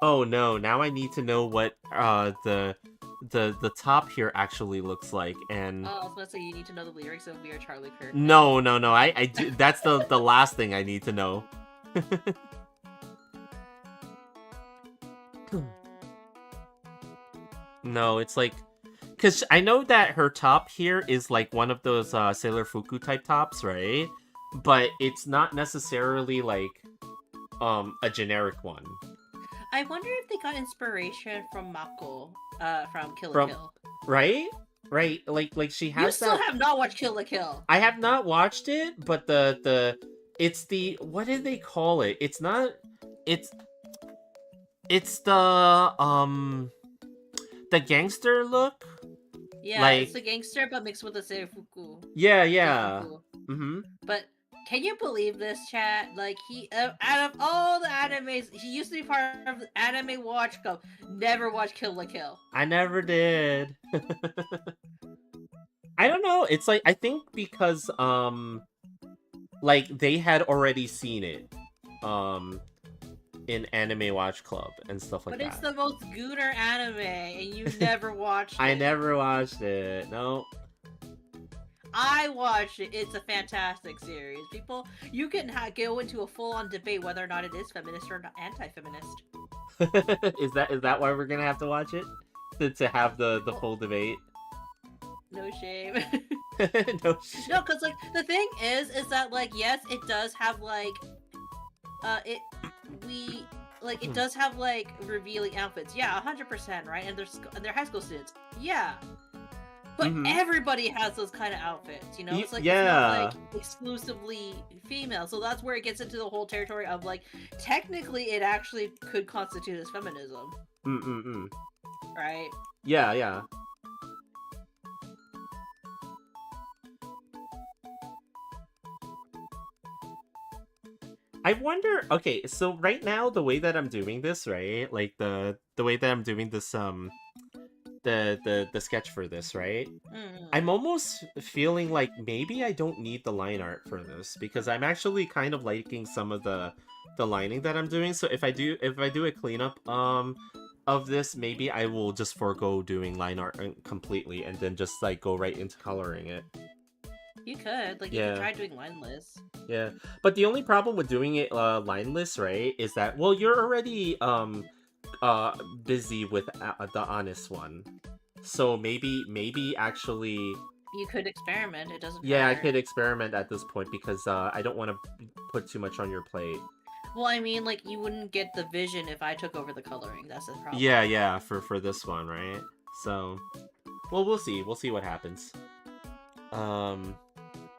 Oh no, now I need to know what the top here actually looks like, and Oh, I was gonna say you need to know the lyrics of "We Are Charlie Kirk." no, I do, that's the last thing I need to know. No, it's like, because I know that her top here is like one of those Sailor Fuku type tops, right? But it's not necessarily like a generic one. I wonder if they got inspiration from Mako, from Kill la From Kill. right? Right, like she has You still that. have not watched Kill la Kill. I have not watched it, but it's the, what did they call it? It's not, it's the gangster look. Yeah, Like, it's a gangster, but mixed with a Seifuku. yeah, Seifuku. mm-hmm. But can you believe this, chat? Like, he, out of all the animes, he used to be part of the Anime Watch Club. Never watched Kill la Kill. I never did. I don't know. It's like, I think because like they had already seen it in Anime Watch Club and stuff like But that. it's the most gooner anime, and you never watched it. I never watched it. No. I watched it. It's a fantastic series. People, you can go into a full-on debate whether or not it is feminist or not anti-feminist. Is that why we're gonna have to watch it? To have the full debate? No shame. No. No, because like the thing is that like yes, it does have like, it does have like revealing outfits. Yeah, 100%, right? And they're high school students. Yeah. But everybody has those kind of outfits, you know? It's like, it's not like exclusively female. So that's where it gets into the whole territory of like, technically it actually could constitute as feminism. Right? Yeah. I wonder, okay, so right now the way that I'm doing this, right? Like the way that I'm doing this the sketch for this, right? I'm almost feeling like maybe I don't need the line art for this, because I'm actually kind of liking some of the lining that I'm doing. So if I do a cleanup of this, maybe I will just forego doing line art completely and then just like go right into coloring it. You could, like, you could try doing lineless. Yeah, but the only problem with doing it lineless, right, is that, well, you're already busy with the honest one, so maybe actually you could experiment. It doesn't yeah matter. I could experiment at this point, because I don't want to put too much on your plate. Well, I mean, like, you wouldn't get the vision if I took over the coloring. That's the problem. Yeah, for this one, right? So, well, we'll see what happens.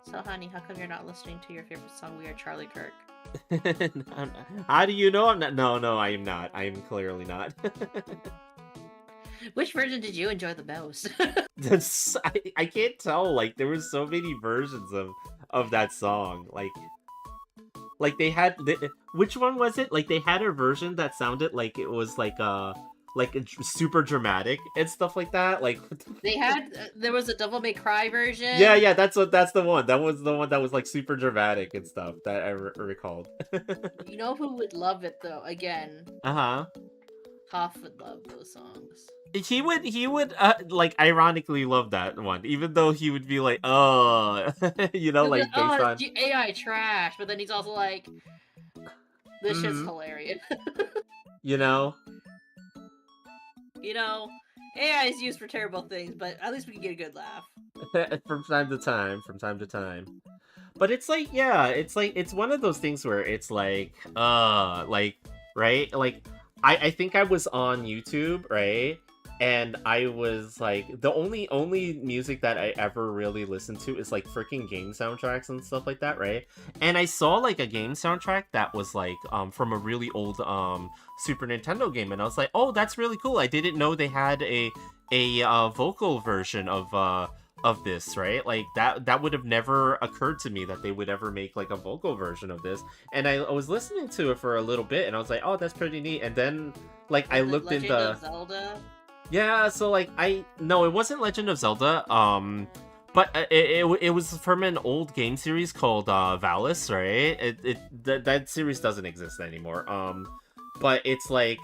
So, honey, how come you're not listening to your favorite song, We Are Charlie Kirk? How do you know I'm not? No, I am not. I am clearly not. Which version did you enjoy the most? I can't tell. Like, there was so many versions of that song. Like they had which one was it? Like, they had a version that sounded like it was like super dramatic and stuff like that. Like, they had there was a Devil May Cry version. Yeah, that's the one. That was the one that was like super dramatic and stuff that I recalled. You know who would love it though? Again. Hoff would love those songs. He would like ironically love that one, even though he would be like, oh, you know, like, based on AI trash, but then he's also like, this shit's hilarious. You know, AI is used for terrible things, but at least we can get a good laugh from time to time. But it's like, yeah, it's one of those things where it's like, right, like, I think I was on YouTube, right? And I was like, the only music that I ever really listened to is like freaking game soundtracks and stuff like that, right? And I saw like a game soundtrack that was like from a really old Super Nintendo game, and I was like, oh, that's really cool. I didn't know they had a vocal version of this, right? Like that would have never occurred to me that they would ever make like a vocal version of this. And I was listening to it for a little bit, and I was like, oh, that's pretty neat. And then like I looked Legend into of Zelda. yeah, so like no, it wasn't Legend of Zelda. But it was from an old game series called Valis, right? That series doesn't exist anymore. But it's like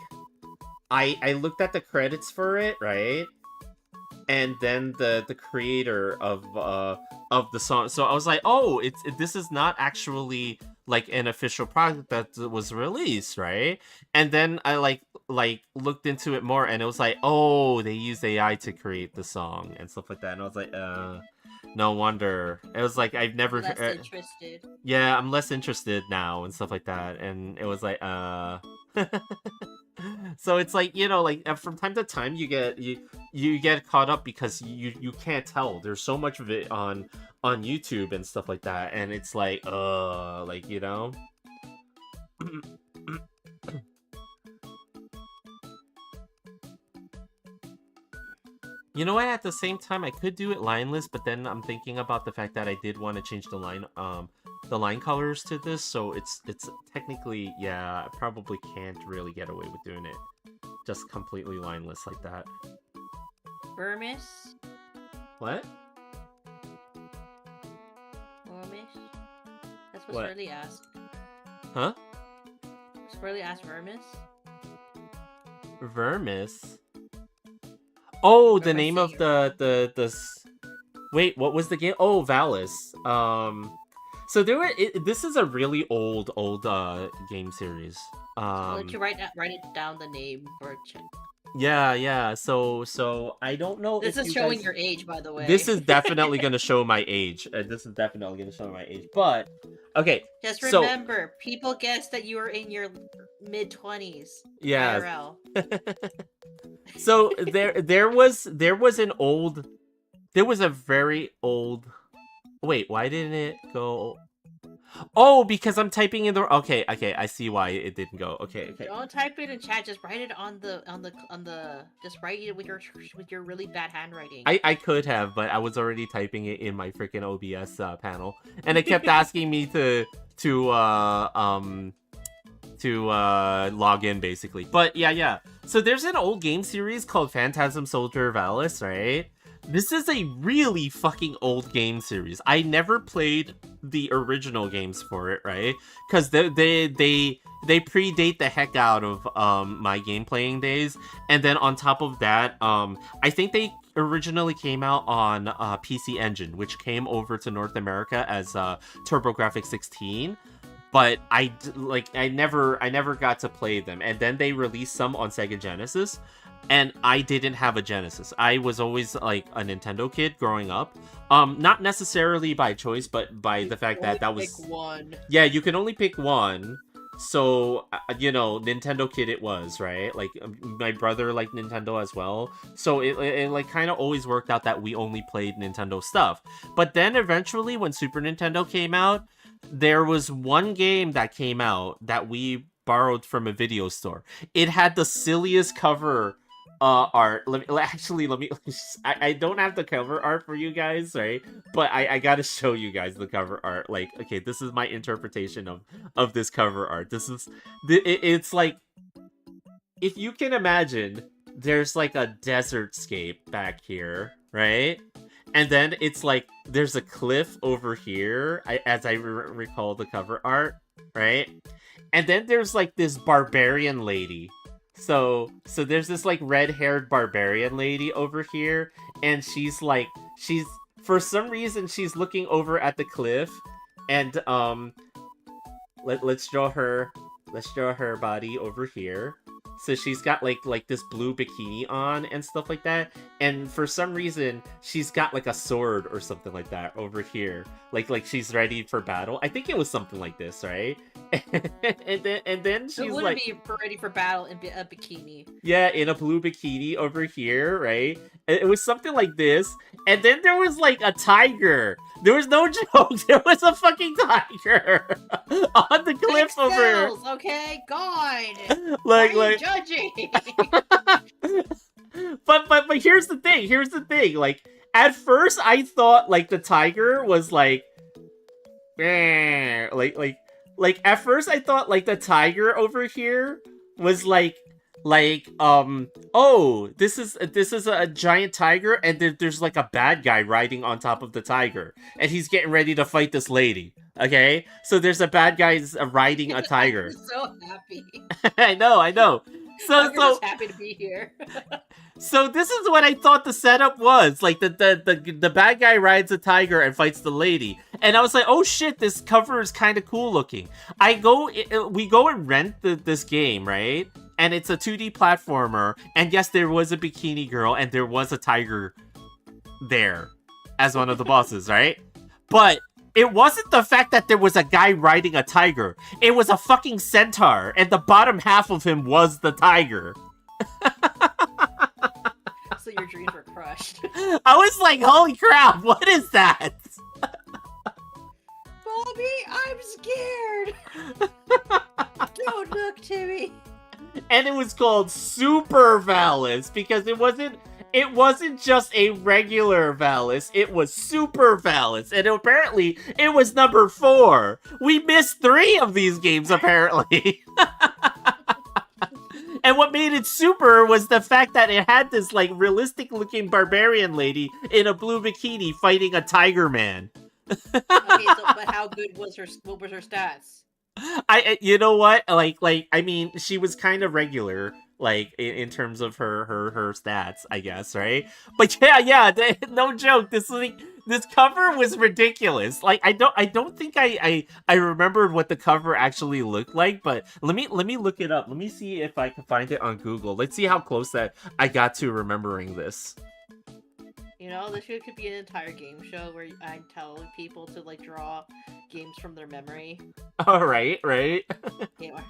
I looked at the credits for it, right? And then the creator of the song. So I was like, oh, this is not actually like an official product that was released, right? And then I like looked into it more, and it was like, oh, they used AI to create the song and stuff like that. And I was like, no wonder. It was like I've never Less interested. yeah, I'm less interested now and stuff like that. And it was like so it's like, you know, like from time to time you get caught up because you can't tell. There's so much of it on YouTube and stuff like that, and it's like like, you know. You know what? At the same time, I could do it lineless, but then I'm thinking about the fact that I did want to change the line colors to this, so it's technically, yeah, I probably can't really get away with doing it just completely lineless like that. Burmis? What? Burmis? That's what What? Shirley asked. Huh? Shirley asked Vermis? Vermis? Oh, the Am I name of saying wait, what was the game? Oh, Valis. So there were. This is a really old game series. Why don't you write it down the name for check? Yeah. So I don't know. This if is you showing guys... your age, by the way. This is definitely gonna show my age. This is definitely gonna show my age. But okay. Just remember, people guess that you are in your mid-20s. Yeah. IRL. So there was a very old. Wait, why didn't it go? Oh, because I'm typing in the. Okay, I see why it didn't go. Okay. Don't type it in chat. Just write it on the. Just write it with your really bad handwriting. I could have, but I was already typing it in my freaking OBS panel, and it kept asking me to log in basically. But yeah. So there's an old game series called Phantasm Soldier Valis, right? This is a really fucking old game series. I never played the original games for it, right? Because they predate the heck out of my game playing days. And then on top of that, I think they originally came out on PC Engine, which came over to North America as TurboGrafx 16. But I never got to play them. And then they released some on Sega Genesis. And I didn't have a Genesis. I was always like a Nintendo kid growing up. Not necessarily by choice, but by the fact that was... Pick one. Yeah, you can only pick one. So, you know, Nintendo kid it was, right? Like, my brother liked Nintendo as well. So it like kind of always worked out that we only played Nintendo stuff. But then eventually when Super Nintendo came out, there was one game that came out that we borrowed from a video store. It had the silliest cover art. Let me I don't have the cover art for you guys, right? But I gotta show you guys the cover art. Like, okay, this is my interpretation of this cover art. It's like, if you can imagine, there's like a desert scape back here, right? And then it's like there's a cliff over here, as I recall the cover art, right? And then there's like this barbarian lady. So there's this like red-haired barbarian lady over here, and she's for some reason she's looking over at the cliff, and let's draw her body over here. So she's got like this blue bikini on and stuff like that. And for some reason, she's got like a sword or something like that over here. Like she's ready for battle. I think it was something like this, right? and then she's It wouldn't like, be ready for battle in a bikini. yeah, in a blue bikini over here, right? It was something like this. And then there was like a tiger. There was no joke. There was a fucking tiger on the cliff over here. Okay, God. Like, Why are you judging? but here's the thing. Here's the thing. Like, at first I thought like the tiger was like, like at first I thought like the tiger over here was like oh, this is a giant tiger, and there's like a bad guy riding on top of the tiger, and he's getting ready to fight this lady. Okay, so there's a bad guy riding a tiger. I'm so happy. I know. I'm just happy to be here. So this is what I thought the setup was. Like the bad guy rides a tiger and fights the lady. And I was like, oh shit, this cover is kind of cool looking. We go and rent this game, right? And it's a 2D platformer. And yes, there was a bikini girl and there was a tiger there as one of the bosses, right? But it wasn't the fact that there was a guy riding a tiger. It was a fucking centaur, and the bottom half of him was the tiger. So your dreams were crushed. I was like, holy crap, what is that? Bobby, I'm scared. Don't look to me. And it was called Super Valis because it wasn't just a regular Valis, it was Super Valis, and apparently it was number 4. We missed 3 of these games apparently. And what made it super was the fact that it had this like realistic looking barbarian lady in a blue bikini fighting a tiger man. Okay, but how good was what was her stats? You know what? I mean, she was kind of regular, like in terms of her stats, I guess, right? But yeah, no joke. This cover was ridiculous. Like, I don't think I remembered what the cover actually looked like, but let me look it up. Let me see if I can find it on Google. Let's see how close that I got to remembering this. You know, this could be an entire game show where I tell people to like draw games from their memory. All right. Yeah.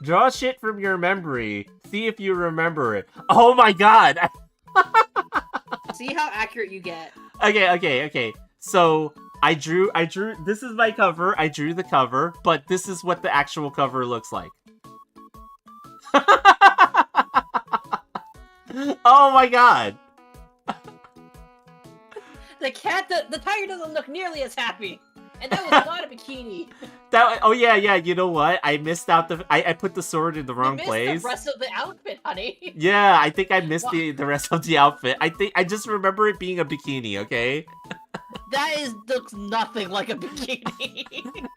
Draw shit from your memory. See if you remember it. Oh my god. See how accurate you get. Okay. So I drew. This is my cover. I drew the cover, but this is what the actual cover looks like. Oh my god. The tiger doesn't look nearly as happy. And that was not a bikini. Oh yeah. You know what? I missed out I put the sword in the wrong place. The rest of the outfit, honey. Yeah, I think I missed the rest of the outfit. I just remember it being a bikini. Okay. That looks nothing like a bikini.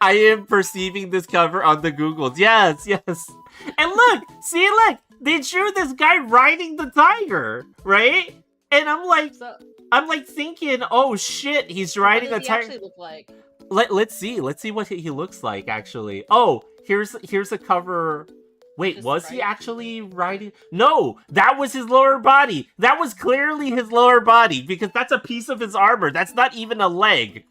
I am perceiving this cover on the Googles. Yes. And look, they drew this guy riding the tiger, right? And I'm like thinking, oh shit, he's riding a tiger. What does he actually look like? Let's see what he looks like actually. Oh, here's a cover. Wait, was he actually riding? No, that was his lower body. That was clearly his lower body because that's a piece of his armor. That's not even a leg.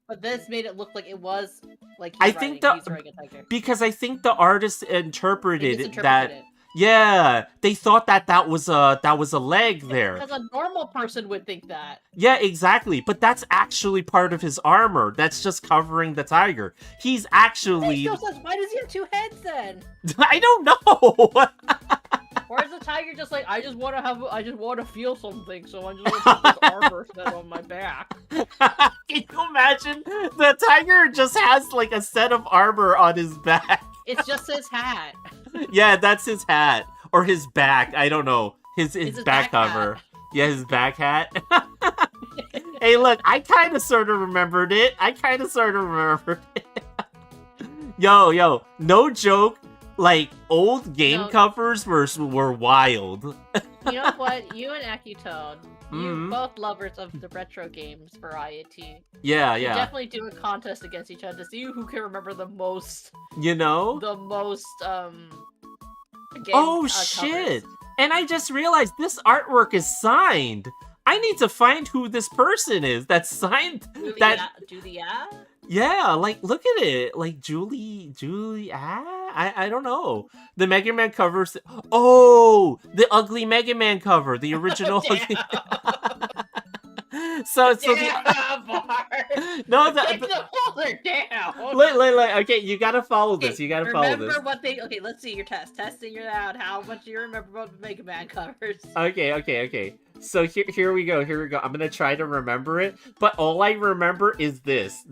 But this made it look like it was like he's riding a tiger. Because I think the artist interpreted that. It. Yeah, they thought that was a leg there. Because a normal person would think that. Yeah, exactly. But that's actually part of his armor. That's just covering the tiger. He's actually. Why does he have 2 heads then? I don't know. Or is the tiger just like I just want to feel something, so I'm just gonna put this armor set on my back. Can you imagine? The tiger just has like a set of armor on his back. It's just his hat. Yeah, that's his hat. Or his back. I don't know. His back cover. Hat. Yeah, his back hat. Hey, look, I kind of sort of remembered it. Yo, no joke. Like, old game covers were wild. You know what? You and Akutone, you're both lovers of the retro games variety. Yeah. Definitely do a contest against each other to see who can remember the most. You know? The most, game. Oh shit! And I just realized this artwork is signed. I need to find who this person is that signed that. Julia? Yeah, like look at it, like Julie. I don't know. The Mega Man covers. Oh, the ugly Mega Man cover, the original. So Damn, no, take the folder down. Okay, you gotta follow this. You gotta follow this. Remember what they? Okay, let's see your test. Testing it out. How much do you remember about the Mega Man covers? Okay. So here we go. I'm gonna try to remember it, but all I remember is this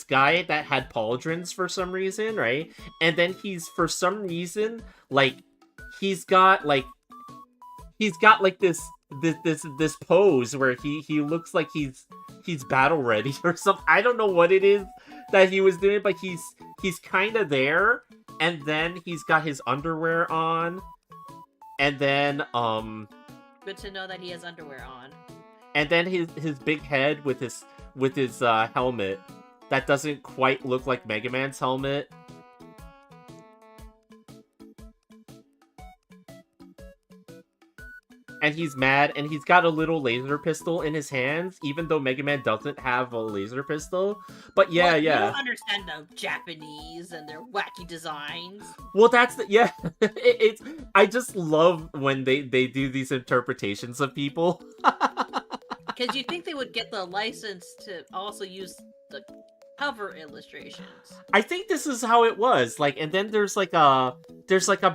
guy that had pauldrons for some reason, right? And then he's for some reason like he's got like this pose where he looks like he's battle ready or something. I don't know what it is that he was doing, but he's kind of there, and then he's got his underwear on, and then Good to know that he has underwear on. And then his big head with his helmet that doesn't quite look like Mega Man's helmet. And he's mad, and he's got a little laser pistol in his hands, even though Mega Man doesn't have a laser pistol. But yeah. You don't understand the Japanese and their wacky designs. Well, that's it's. I just love when they do these interpretations of people. Because you think they would get the license to also use the cover illustrations. I think this is how it was. Like, and then there's like a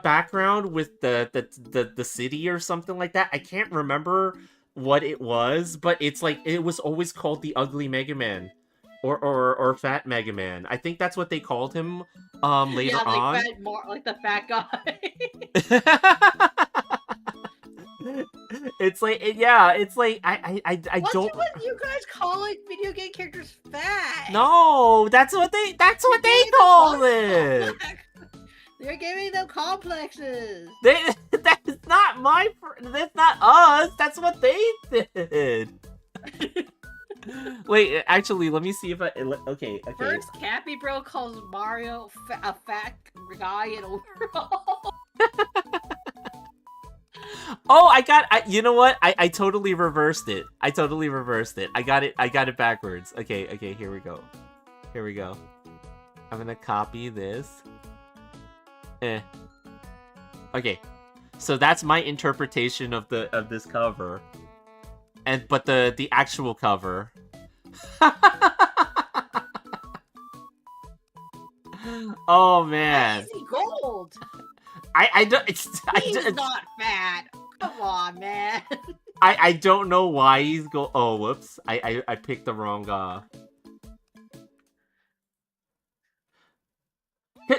background with the city or something like that. I can't remember what it was, but it's like it was always called the Ugly Mega Man, or Fat Mega Man. I think that's what they called him later on. More like the fat guy. It's like I don't. What you guys calling video game characters fat? No, that's what they call it. They're giving them complexes. That's not that's not us. That's what they did. Wait, actually, let me see if okay. First, Cappy Bro calls Mario a fat guy in overall. Oh, you know what? I totally reversed it. I got it backwards. Okay, here we go. I'm gonna copy this. Okay. So that's my interpretation of this cover. But the actual cover. Oh man. Easy gold. I don't. He's not fat. Come on, man. I don't know why he's Oh, whoops! I picked the wrong.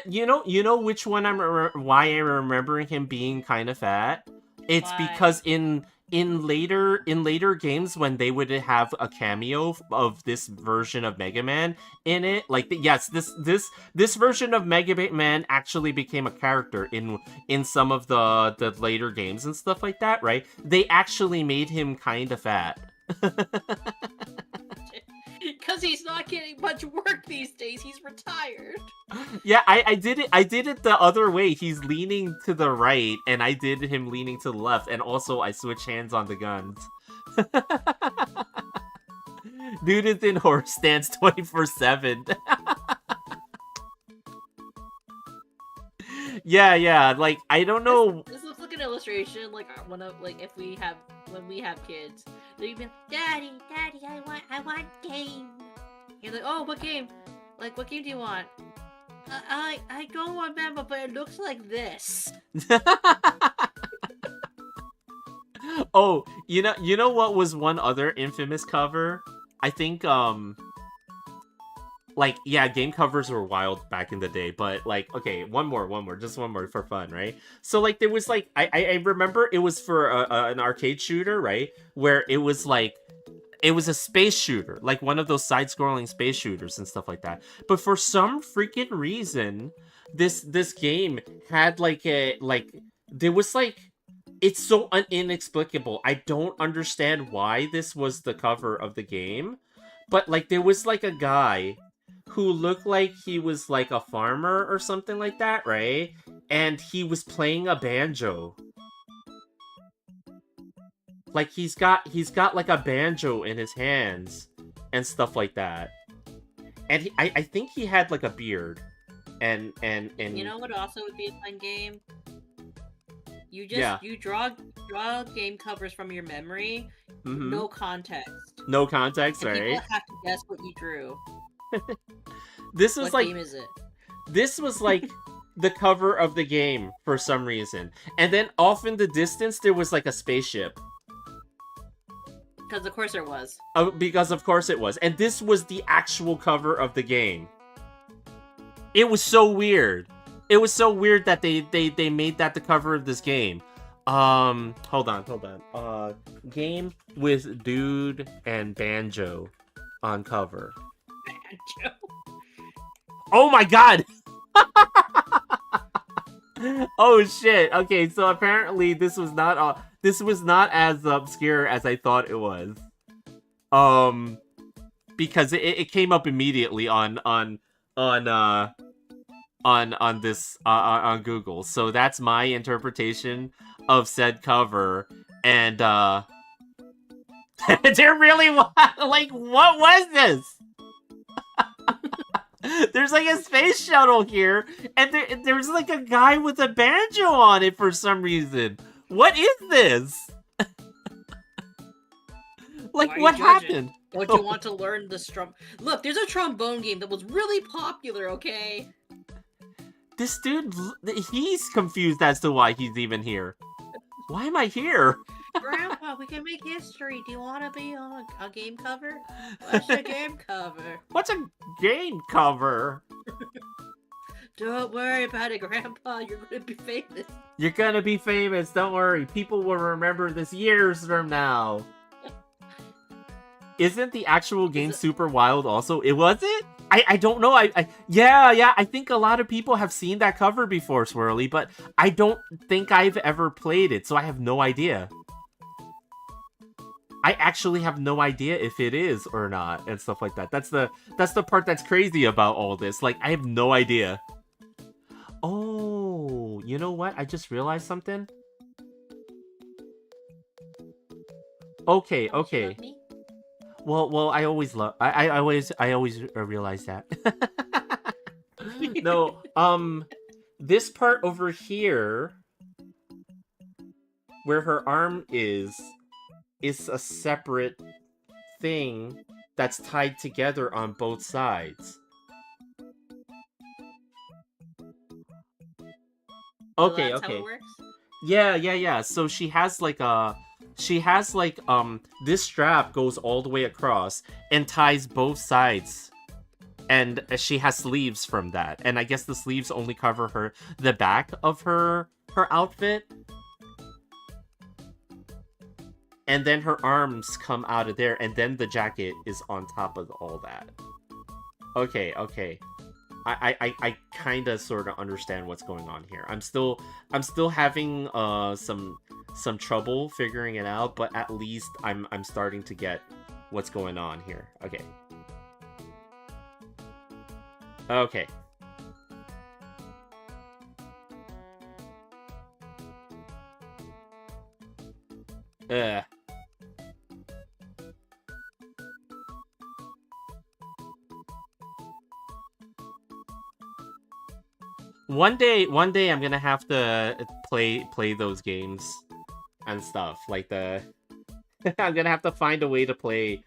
You know which one why I'm remembering him being kind of fat. It's Why? Because in later games when they would have a cameo of this version of Mega Man in it, like yes, this version of Mega Man actually became a character in some of the later games and stuff like that, right? They actually made him kind of fat. Because he's not getting much work these days. He's retired. Yeah, I did it the other way. He's leaning to the right, and I did him leaning to the left, and also I switch hands on the guns. Dude is in horse stance 24/7. Yeah, like I don't know. This looks like an illustration, like when we have kids. They'd be like, Daddy, I want game. You're like, oh, what game? Like, what game do you want? I don't remember, but it looks like this. Oh, you know what was one other infamous cover? I think like, yeah, game covers were wild back in the day, but like, okay, one more for fun, right? So like, there was like, I remember it was for an arcade shooter, right? Where it was like, it was a space shooter, like one of those side-scrolling space shooters and stuff like that. But for some freaking reason, this game had there was like, it's so inexplicable. I don't understand why this was the cover of the game, but like, there was like a guy who looked like he was like a farmer or something like that, right? And he was playing a banjo. Like he's got like a banjo in his hands and stuff like that. And I think he had like a beard. And You know what also would be a fun game? You Yeah. you draw game covers from your memory, Mhm. no context. No context, And right? people have to guess what you drew. This was What like game is it? this was like the cover of the game for some reason. And then off in the distance there was like a spaceship. Because of course there was. Because of course it was. And this was the actual cover of the game. It was so weird. It was so weird that they made that the cover of this game. Hold on. Game with dude and banjo on cover. Banjo. Oh my god! Oh shit. Okay, so apparently this was not as obscure as I thought it was. Because it came up immediately on this on Google. So that's my interpretation of said cover. And there really was, like, what was this? There's like a space shuttle here, and there's like a guy with a banjo on it for some reason. What is this? Like, what happened? Don't you want to learn the strum? Look, there's a trombone game that was really popular, okay? This dude, he's confused as to why he's even here. Why am I here? Grandpa, we can make history. Do you want to be on a game cover? What's a game cover? What's a game cover? Don't worry about it, Grandpa. You're going to be famous. You're gonna be famous, don't worry. People will remember this years from now. Isn't the actual game super wild also? It wasn't? I don't know. Yeah, I think a lot of people have seen that cover before, Swirly, but I don't think I've ever played it, so I have no idea. I actually have no idea if it is or not and stuff like that. That's the part that's crazy about all this. Like, I have no idea. Oh, you know what? I just realized something. Okay. Well, I always realize that. No, this part over here, where her arm is a separate thing that's tied together on both sides. Okay, so that's okay. How it works? Yeah. So she has like this strap goes all the way across and ties both sides. And she has sleeves from that. And I guess the sleeves only cover the back of her outfit. And then her arms come out of there, and then the jacket is on top of all that. Okay. I kind of sort of understand what's going on here. I'm still having some trouble figuring it out, but at least I'm starting to get what's going on here. Okay. One day I'm gonna have to play those games and stuff. Like I'm gonna have to find a way to play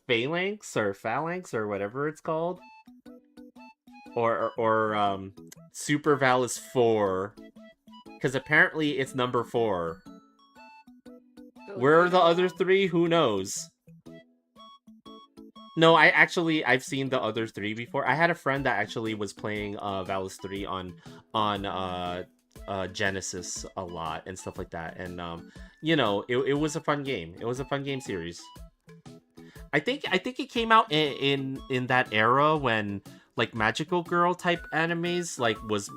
Phalanx or whatever it's called. Or Super Valis 4. Because apparently it's number 4. Where are the other 3? Who knows? No, I've seen the other 3 before. I had a friend that actually was playing Valis 3 on Genesis a lot and stuff like that. And you know, it was a fun game. It was a fun game series. I think it came out in that era when like magical girl type animes like was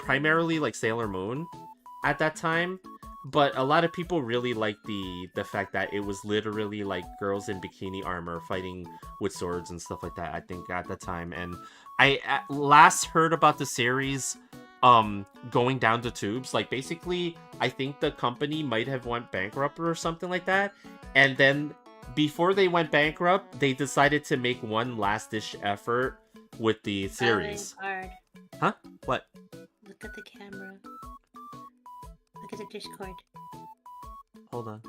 primarily like Sailor Moon at that time. But a lot of people really like the fact that it was literally like girls in bikini armor fighting with swords and stuff like that. I think at the time, and I last heard about the series going down the tubes. Like basically, I think the company might have went bankrupt or something like that, and then before they went bankrupt, they decided to make one last ditch effort with the series. Hard. Huh? What? Look at the camera. Look at the Discord. Hold on.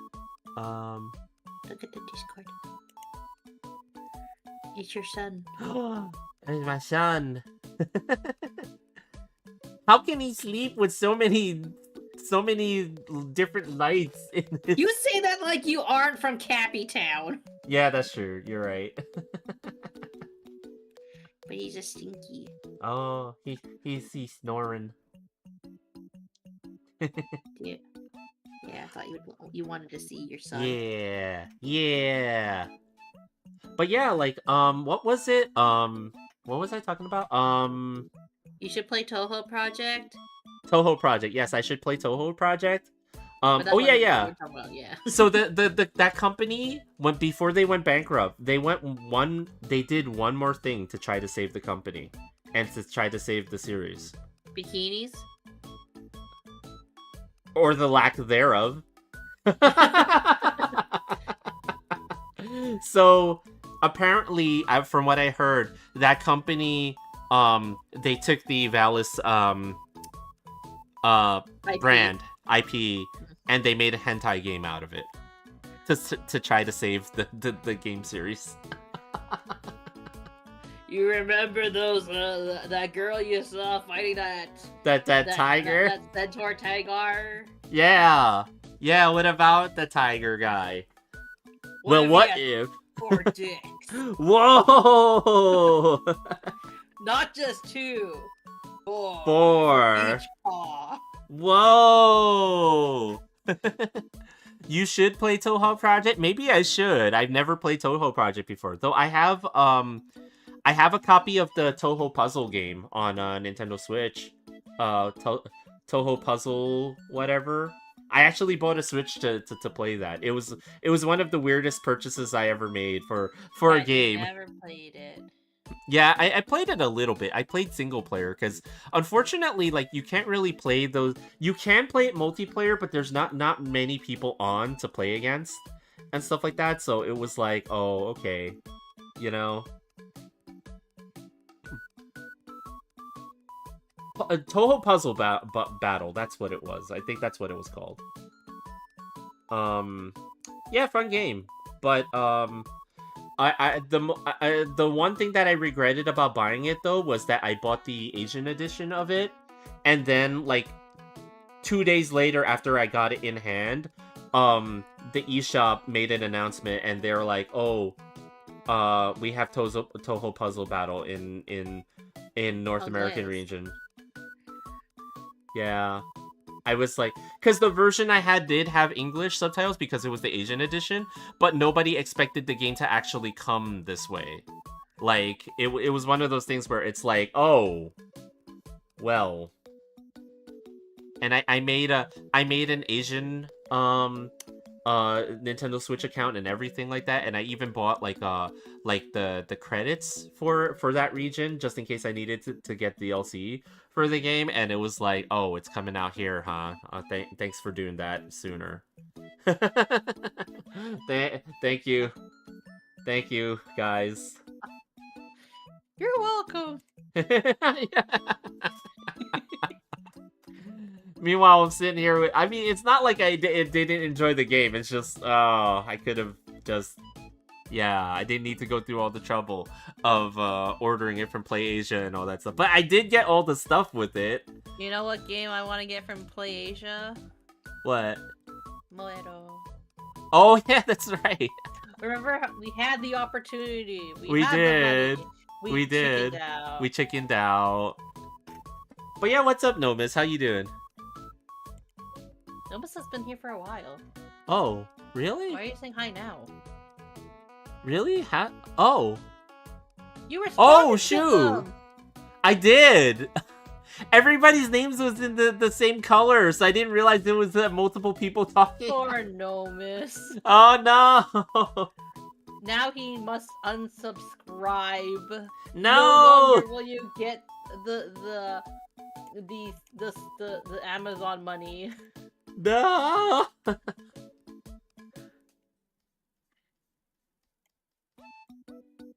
Look at the Discord. It's your son. It's my son. How can he sleep with so many different lights in his... You say that like you aren't from Cappy Town. Yeah, that's true. You're right. But he's a stinky. Oh, he's snoring. Yeah. Yeah, I thought you wanted to see your son. Yeah. But yeah, like what was it? What was I talking about? You should play Toho Project. Toho Project. Yes, I should play Toho Project. Oh yeah. So that company before they went bankrupt, they did one more thing to try to save the company and to try to save the series. Bikinis? Or the lack thereof. So apparently, from what I heard, that company they took the Valis brand IP and they made a hentai game out of it to try to save the game series. You remember those that girl you saw fighting that tiger? That tiger? Yeah. What about the tiger guy? What if? 4 dicks. Whoa! Not just 2. 4. 4. Each paw. Whoa! You should play Toho Project. Maybe I should. I've never played Toho Project before, though. I have a copy of the Toho Puzzle game on Nintendo Switch. Toho Puzzle, whatever. I actually bought a Switch to play that. It was one of the weirdest purchases I ever made for a game. I never played it. Yeah, I played it a little bit. I played single player because unfortunately, like, you can't really play those. You can play it multiplayer, but there's not many people on to play against and stuff like that. So it was like, oh, okay, you know. Toho Puzzle Battle. That's what it was. I think that's what it was called. Yeah, fun game. But the one thing that I regretted about buying it though was that I bought the Asian edition of it, and then like 2 days later after I got it in hand, the eShop made an announcement and they're like, oh, we have Toho Puzzle Battle in North American region. Yeah. I was like, because the version I had did have English subtitles because it was the Asian edition, but nobody expected the game to actually come this way. Like, it was one of those things where it's like, oh, well. And I made an Asian Nintendo Switch account and everything like that, and I even bought like the credits for that region just in case I needed to get DLC for the game, and it was like, oh, it's coming out here, huh? Thanks for doing that sooner. Thank you, guys. You're welcome. Meanwhile, I'm sitting here with... I mean, it's not like I didn't enjoy the game. It's just, oh, I could have just... Yeah, I didn't need to go through all the trouble of ordering it from PlayAsia and all that stuff. But I did get all the stuff with it. You know what game I want to get from PlayAsia? What? Moero. Oh, yeah, that's right. Remember, we had the opportunity. We did. We did. We chickened out. But yeah, what's up, Nomus? How you doing? Nomus has been here for a while. Oh, really? Why are you saying hi now? Really? Oh. You were. Oh, shoot! I did. Everybody's names was in the same color, so I didn't realize there was multiple people talking. Poor Nomus. Oh no! Now he must unsubscribe. No No! longer will you get the Amazon money. No!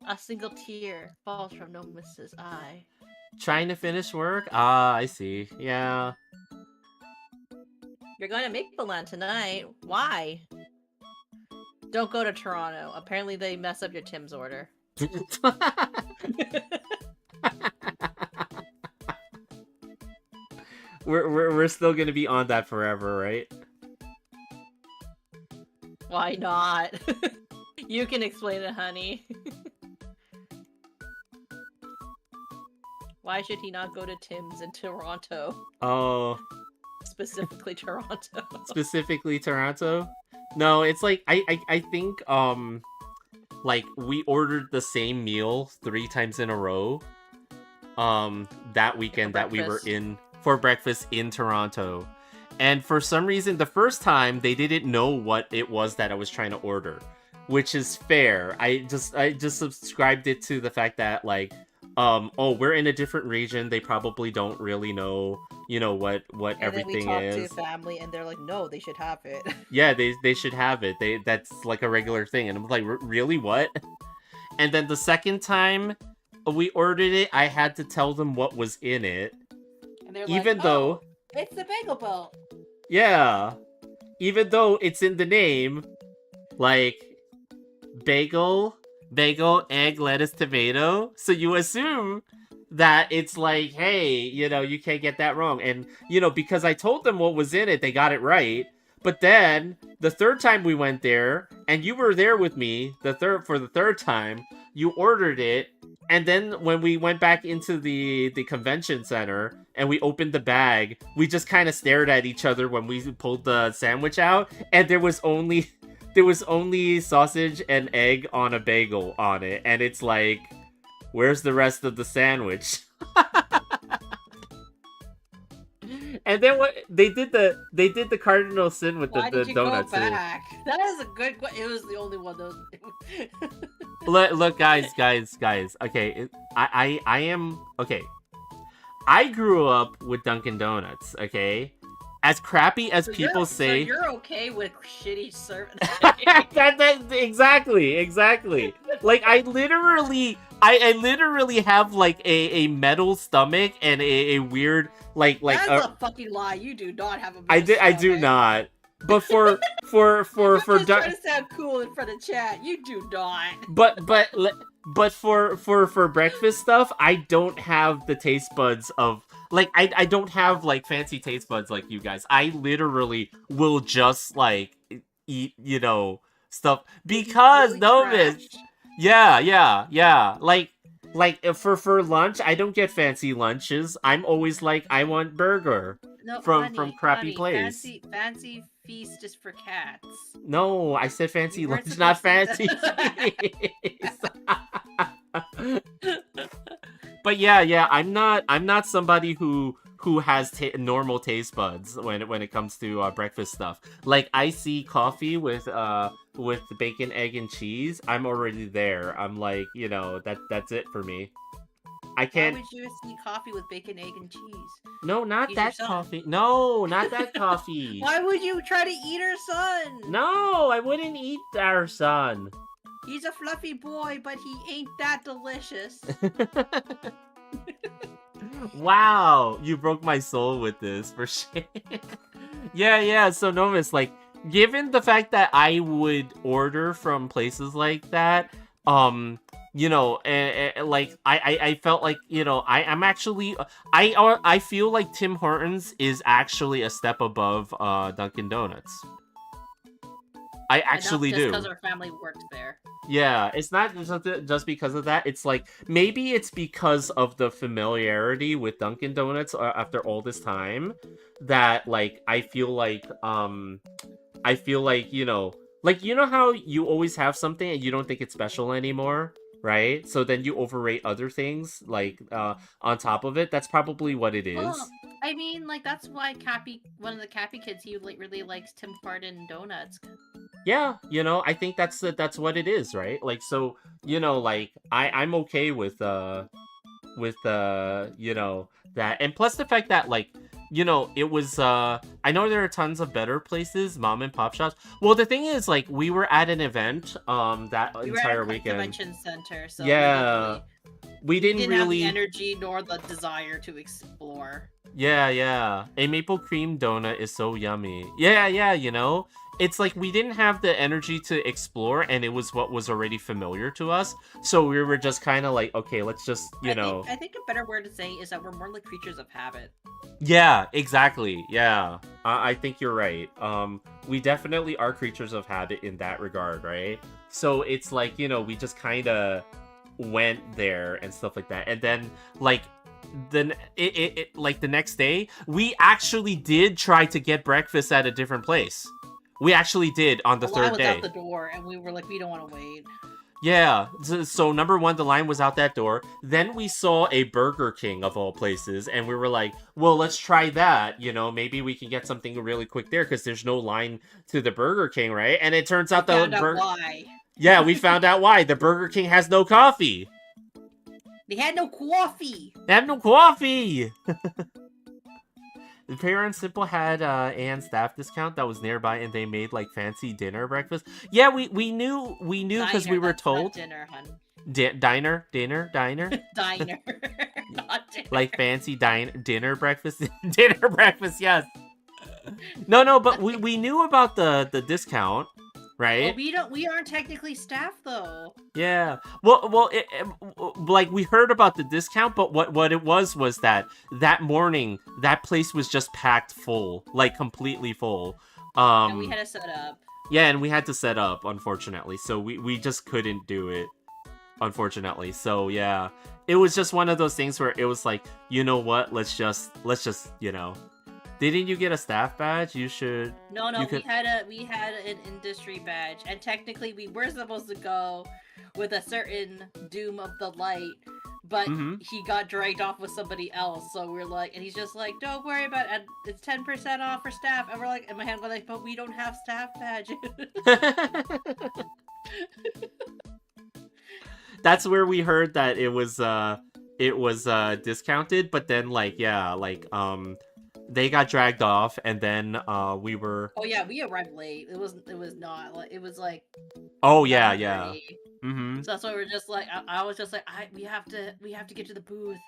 A single tear falls from Nomus's eye. Trying to finish work? Ah, I see. Yeah. You're going to Mapleland tonight. Why? Don't go to Toronto. Apparently they mess up your Tim's order. we're still gonna be on that forever, right? Why not? You can explain it, honey. Why should he not go to Tim's in Toronto? Oh. Specifically Toronto. Specifically Toronto? No, it's like I think like we ordered the same meal 3 times in a row. That weekend that we were in for breakfast in Toronto. And for some reason the first time they didn't know what it was that I was trying to order, which is fair. I just subscribed it to the fact that like oh, we're in a different region. They probably don't really know, you know, what and everything then we is. Talk to family, and they're like, "No, they should have it." Yeah, they should have it. That's like a regular thing. And I'm like, really, what? And then the second time we ordered it, I had to tell them what was in it, and they're even like, though it's the bagel boat. Yeah, even though it's in the name, like bagel, egg, lettuce, tomato. So you assume that it's like, hey, you know, you can't get that wrong. And, you know, because I told them what was in it, they got it right. But then, the third time we went there, and you were there with me, for the third time, you ordered it, and then when we went back into the convention center, and we opened the bag, we just kind of stared at each other when we pulled the sandwich out, and there was only sausage and egg on a bagel on it, and it's like, where's the rest of the sandwich? And then what they did the cardinal sin with the donuts. Why did you go back? That is a good question. It was the only one that was... look, guys. Okay, I am okay. I grew up with Dunkin' Donuts. Okay. As crappy as people say, so you're okay with shitty service. Exactly. Like I literally have like a metal stomach and a weird like That's a fucking lie. You do not have a metal I do not. But for trying to sound cool in front of chat, you do not. But for breakfast stuff, I don't have the taste buds of like I don't have like fancy taste buds like you guys. I literally will just like eat, you know, stuff because really Novus. Yeah. Like for lunch, I don't get fancy lunches. I'm always like I want burger from crappy place. Fancy feast just for cats. No, I said fancy lunch, not fancy feast. But yeah, I'm not somebody who has normal taste buds when it comes to breakfast stuff. Like I see coffee with bacon, egg, and cheese, I'm already there. I'm like, you know, that's it for me. I can't. Why would you see coffee with bacon, egg, and cheese? No, not that coffee. No, not that coffee. Why would you try to eat her son? No, I wouldn't eat our son. He's a fluffy boy, but he ain't that delicious. Wow, you broke my soul with this, for sure. Yeah, so Novus, like, given the fact that I would order from places like that, you know, like, I felt like, you know, I'm actually, I feel like Tim Hortons is actually a step above, Dunkin' Donuts. I actually do. Because our family worked there. Yeah, it's not just because of that. It's like, maybe it's because of the familiarity with Dunkin' Donuts after all this time that, like, I feel like, you know, like, you know how you always have something and you don't think it's special anymore? right? So then you overrate other things like on top of it. That's probably what it is. Well, I mean, like that's why one of the Cappy kids, he like really likes Tim Horton donuts. Yeah, I think that's what it is, right? Like, so like I'm okay with that, and plus the fact that like it was I know there are tons of better places, mom and pop shops. Well, the thing is, like, we were at an event that We were entire at a weekend. convention center, so Yeah, we didn't have really the energy nor the desire to explore. Yeah. A maple cream donut is so yummy. Yeah, it's like we didn't have the energy to explore, and it was what was already familiar to us. So we were just kind of like, okay, let's just, I think a better word to say is that we're more like creatures of habit. Yeah, exactly. Yeah, I think you're right. We definitely are creatures of habit in that regard, right? So it's like, we just kind of went there and stuff like that, and then like then it like the next day we actually did try to get breakfast at a different place. We actually did on the third day. Out the door, and we were like, we don't want to wait. Yeah, so number one, the line was out that door. Then we saw a Burger King of all places, and we were like, well, let's try that. Maybe we can get something really quick there because there's no line to the Burger King, right? And it turns out why. Yeah, we found out why. The Burger King has no coffee. They had no coffee. They have no coffee. The Pure and Simple had Anne's staff discount that was nearby, and they made like fancy dinner breakfast. Yeah, we knew because we were told. Dinner, hun. Diner. Diner, not dinner. Like fancy dinner breakfast, dinner breakfast. Yes. No, but we knew about the discount. Right? Well, we aren't technically staff though. Yeah. Well, like we heard about the discount, but what it was that morning that place was just packed full, like completely full. And we had to set up. Yeah, and we had to set up, unfortunately. So we just couldn't do it, unfortunately. So yeah, it was just one of those things where it was like, you know what? Let's just Didn't you get a staff badge? You should. No, we had an industry badge, and technically we were supposed to go with a certain Doom of the Light, but he got dragged off with somebody else. So we're like, and he's just like, "Don't worry about it. It's 10% off for staff." And we're like, in my hand, we're like, "But we don't have staff badges." That's where we heard that it was discounted, but then they got dragged off, and then we were. Oh yeah, we arrived late. It was not like it was like. Oh yeah. So that's why we're just like I was just like we have to get to the booth,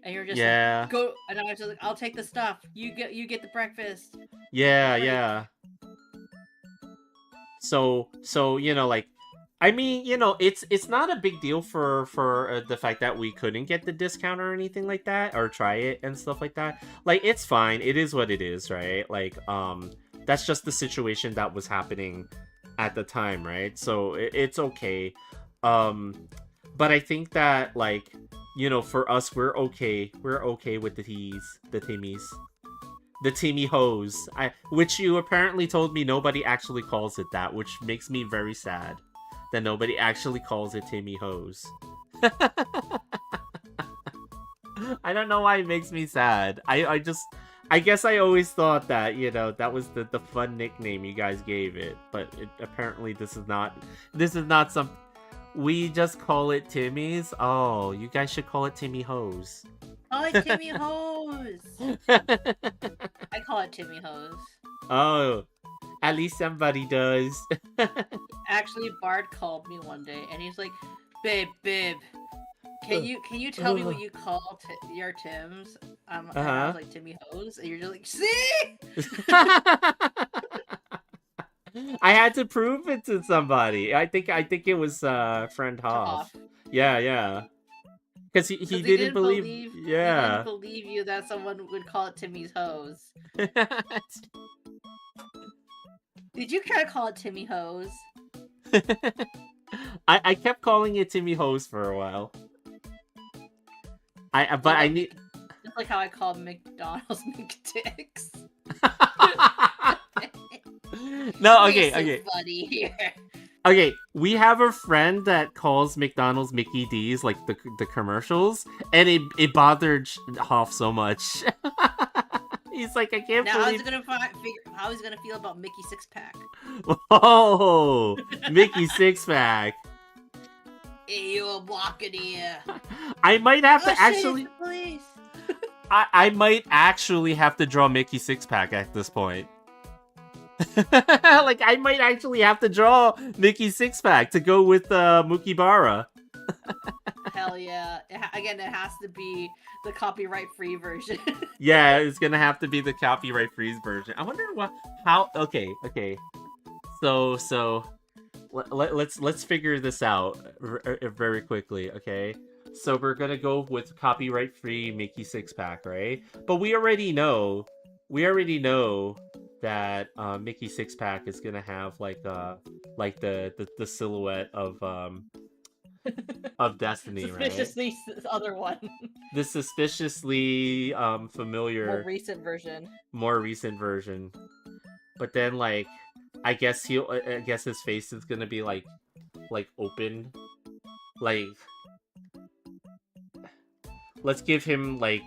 and you're just like, go, and I was just like, I'll take the stuff. You get the breakfast. Yeah. So like. I mean, it's not a big deal for the fact that we couldn't get the discount or anything like that, or try it and stuff like that. Like, it's fine. It is what it is, right? Like, that's just the situation that was happening at the time, right? So it's okay. But I think that, like, for us, we're okay. We're okay with the Timmies. The Timmy hose. Which you apparently told me nobody actually calls it that, which makes me very sad. That nobody actually calls it Timmy Hose. I don't know why it makes me sad. I guess I always thought that, that was the fun nickname you guys gave it. But apparently this is not some... We just call it Timmy's? Oh, you guys should call it Timmy Hose. I like Timmy Hose. I call it Timmy Hose. Oh. At least somebody does. Actually, Bard called me one day, and he's like, "Babe, can you tell me what you call your Tims?" And I was like, "Timmy Hose," and you're just like, "See." I had to prove it to somebody. I think it was friend Hoff. Yeah. Because he didn't believe. Yeah. He didn't believe you that someone would call it Timmy's Hose. Did you try to call it Timmy Hose? I kept calling it Timmy Hose for a while. I need. Just like how I called McDonald's McDicks. No, okay. Funny here. Okay, we have a friend that calls McDonald's Mickey D's, like the commercials, and it bothered Hoff so much. He's like, I can't Now believe. figure how he's gonna feel about Mickey Six Pack. Oh, Mickey Six Pack. Hey, you, I'm walking here. I might have to Oh, shit, actually. it's the police. I might actually have to draw Mickey Six Pack at this point. Like, I might actually have to draw Mickey Six Pack to go with Mukibara. Hell yeah! Again, it has to be the copyright-free version. Yeah, it's gonna have to be the copyright free version. I wonder how. Okay. So let's figure this out very quickly. Okay. So we're gonna go with copyright free Mickey Six Pack, right? But we already know that Mickey Six Pack is gonna have like the silhouette of Destiny, right? Suspiciously other one. The suspiciously familiar, More recent version. But then like I guess his face is gonna be like open, like let's give him like.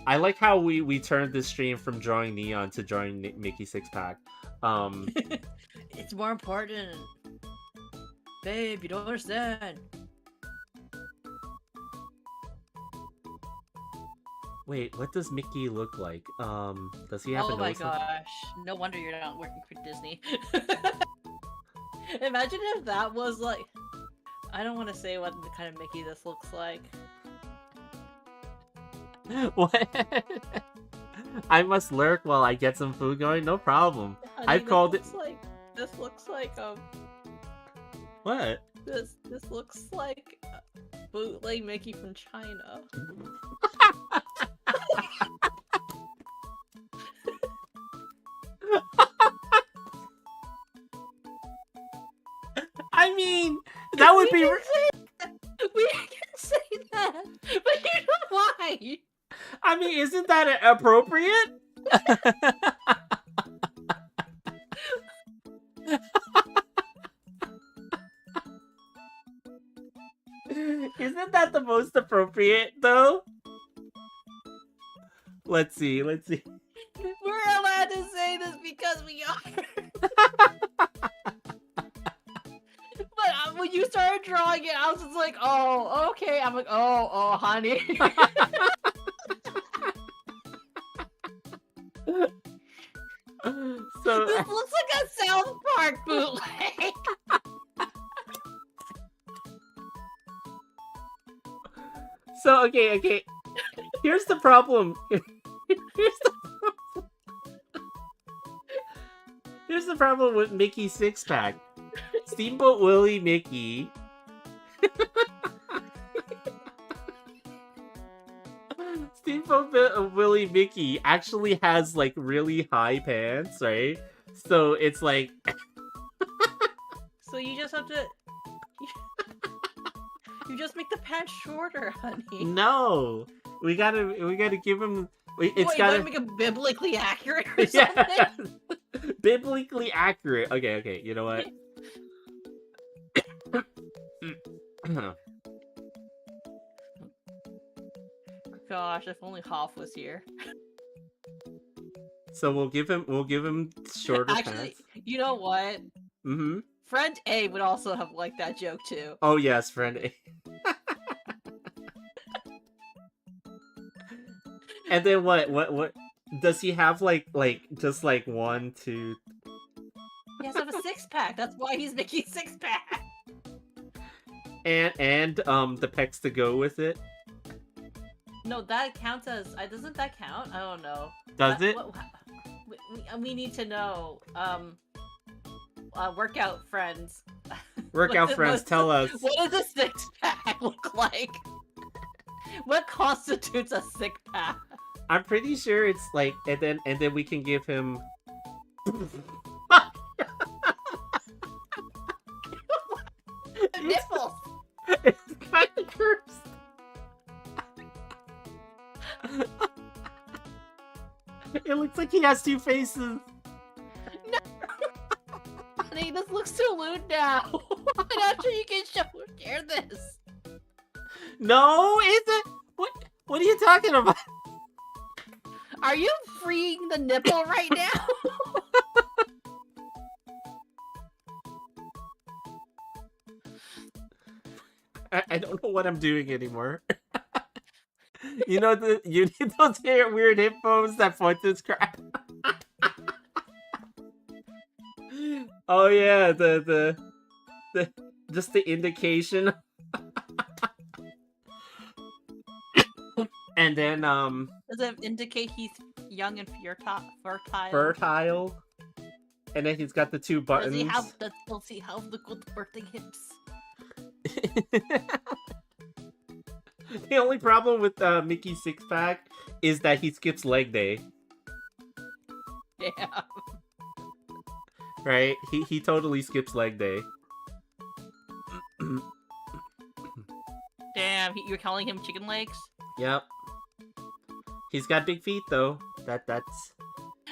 I like how we turned this stream from drawing Neon to drawing Mickey Six Pack. It's more important. Babe, you don't understand. Wait, what does Mickey look like? Does he have a nose? Oh my gosh. No wonder you're not working for Disney. Imagine if that was like... I don't want to say what kind of Mickey this looks like. What? I must lurk while I get some food going? No problem. Honey, I've called it... This looks like, What? This looks like bootleg Mickey from China. I mean, that would be... We can say that, but you know why? I mean, isn't that appropriate? Isn't that the most appropriate, though? Let's see. We're allowed to say this because we are. But when you started drawing it, I was just like, oh, okay. I'm like, oh, honey. So This looks like a South Park bootleg. So okay. Here's the problem. Here's the problem with Mickey Six Pack. Steamboat Willie Mickey. Steamboat Willie Mickey actually has like really high pants, right? So it's like. So you just have to. You just make the pants shorter, honey. No, we gotta give him. It's What, gotta you make it biblically accurate or something. yeah. Biblically accurate. Okay. You know what? Gosh, if only Hoff was here. So we'll give him shorter Actually, pants. you know what? Mm-hmm. Friend A would also have liked that joke too. Oh yes, friend A. And then what does he have like just like 1, 2? He has to have a six pack. That's why he's Mickey Six Pack. And the pecs to go with it. No, that counts as. Doesn't that count? I don't know. Does it? We need to know. Workout friends. Workout friends, tell us. What does a six pack look like? What constitutes a six pack? I'm pretty sure it's like, and then we can give him. Nipples. It's kind of cursed. It looks like he has 2 faces. Honey, this looks too lewd now. I'm not sure you can share this. No, is it? What are you talking about? Are you freeing the nipple right now? I don't know what I'm doing anymore. You know you need those weird headphones that point to crap. Oh yeah, the just the indication. And then Does it indicate he's young and fertile? Fertile. And then he's got the two buttons. Does he have the good birthing hips? The only problem with Mickey Six Pack is that he skips leg day. Yeah. Right? He totally skips leg day. Damn, you're calling him chicken legs? Yep. He's got big feet though. That's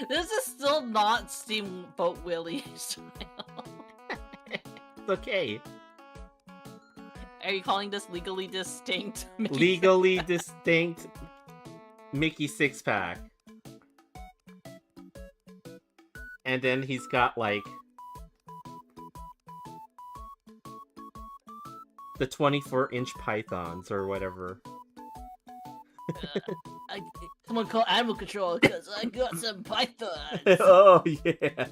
This is still not Steamboat Willie style. it's okay. Are you calling this legally distinct? Mickey Legally distinct Mickey Six Pack. And then he's got like the 24-inch pythons or whatever. Someone call animal control because I got some pythons. Oh yeah.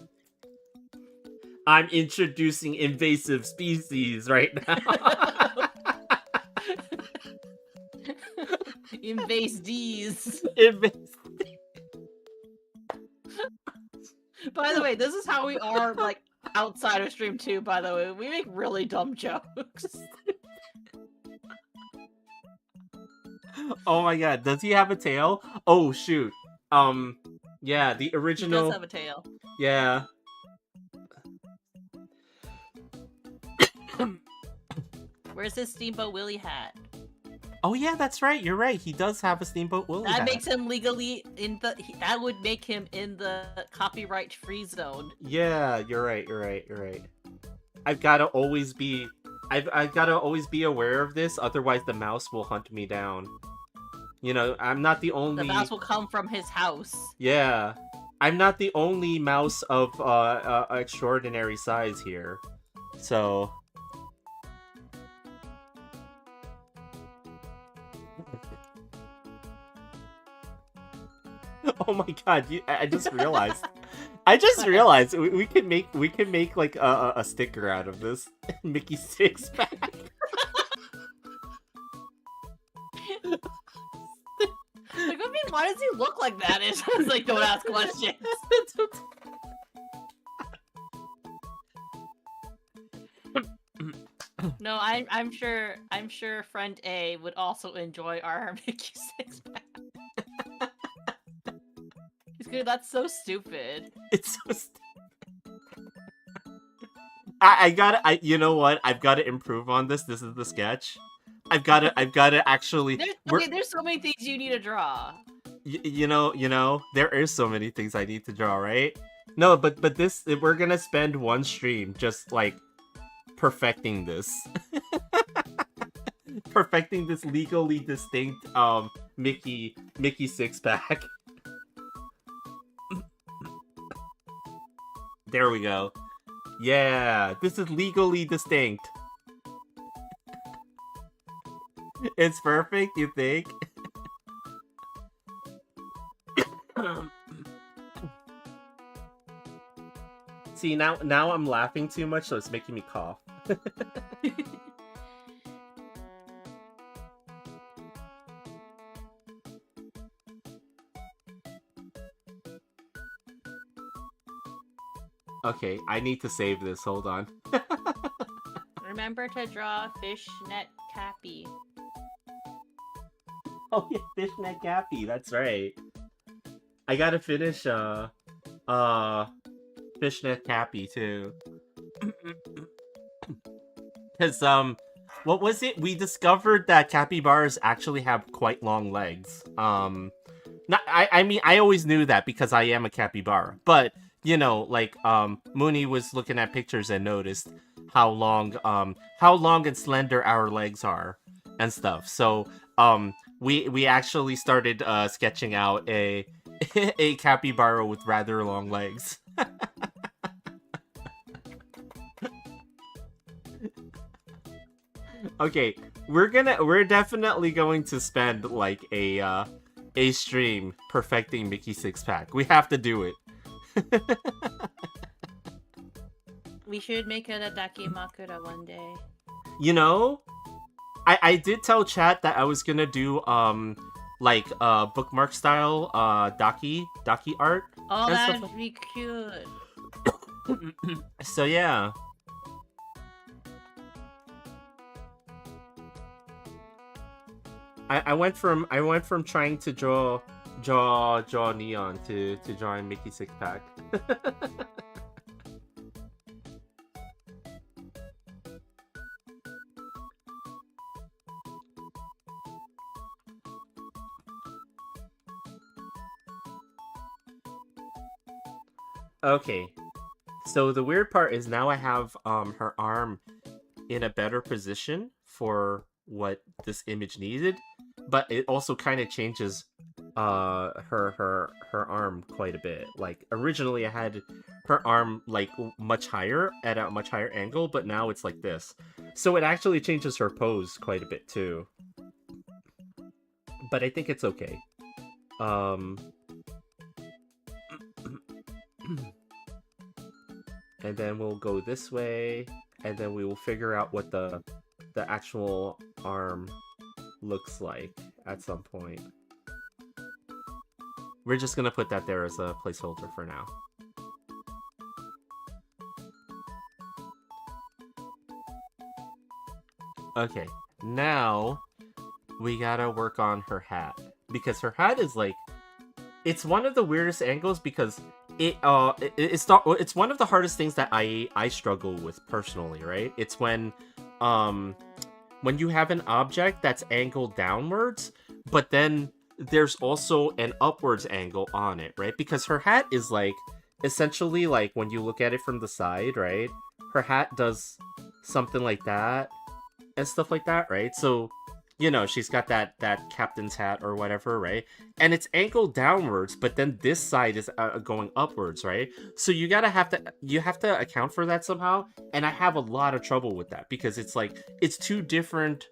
I'm introducing invasive species right now. Invase D's. By the way, this is how we are, like, outside of stream too, by the way. We make really dumb jokes. Oh my god, does he have a tail? Oh shoot. Yeah, the original... He does have a tail. Yeah. Where's his Steamboat Willie hat? Oh yeah, that's right. You're right. He does have a Steamboat Willie That hat. makes him legally that would make him in the copyright free zone. Yeah, you're right. I've gotta always be aware of this, otherwise the mouse will hunt me down. You know, I'm not the only... The mouse will come from his house. Yeah. I'm not the only mouse of extraordinary size here. So... Oh my god, I just realized. we can make like a sticker out of this. Mickey Six Pack. Like, I mean, why does he look like that? It's just like, don't ask questions. No, I'm sure friend A would also enjoy our Mickey Six Pack. He's good. That's so stupid. It's so stupid. You know what? I've gotta improve on this. This is the sketch. I've gotta actually... There's so many things you need to draw. You know, there is so many things I need to draw, right? No, but this, we're gonna spend one stream just, like, perfecting this. Perfecting this legally distinct, Mickey Six-Pack. There we go. Yeah, this is legally distinct. It's perfect, you think? See, now I'm laughing too much, so it's making me cough. Okay, I need to save this. Hold on. Remember to draw fishnet Cappy. Oh yeah, Fishnet Gappy, that's right. I gotta finish Fishnet Cappy too. Cause what was it? We discovered that capybaras actually have quite long legs. I mean I always knew that because I am a capybara, but you know, like Mooney was looking at pictures and noticed how long and slender our legs are and stuff. So we actually started sketching out a a capybara with rather long legs. Okay, we're definitely going to spend like a stream perfecting Mickey Six Pack. We have to do it. We should make it a Dakimakura one day. You know, I did tell chat that I was gonna do like bookmark style Daki art. Oh, and that stuff would be cute. So yeah. I went from trying to draw neon to drawing Mickey Six Pack. Okay, so the weird part is now I have her arm in a better position for what this image needed, but it also kind of changes her arm quite a bit. Like originally I had her arm like much higher at a much higher angle, but now it's like this. So it actually changes her pose quite a bit too. But I think it's okay. Um and then we'll go this way, and then we will figure out what the actual arm looks like at some point. We're just gonna put that there as a placeholder for now. Okay, now we gotta work on her hat, because her hat is like, it's one of the weirdest angles because it's one of the hardest things that I struggle with personally, right? It's when you have an object that's angled downwards, but then there's also an upwards angle on it, right? Because her hat is like, essentially like when you look at it from the side, right? Her hat does something like that and stuff like that, right? So, you know, she's got that captain's hat or whatever, right? And it's angled downwards, but then this side is going upwards, right? So you have to account for that somehow, and I have a lot of trouble with that because it's like it's two different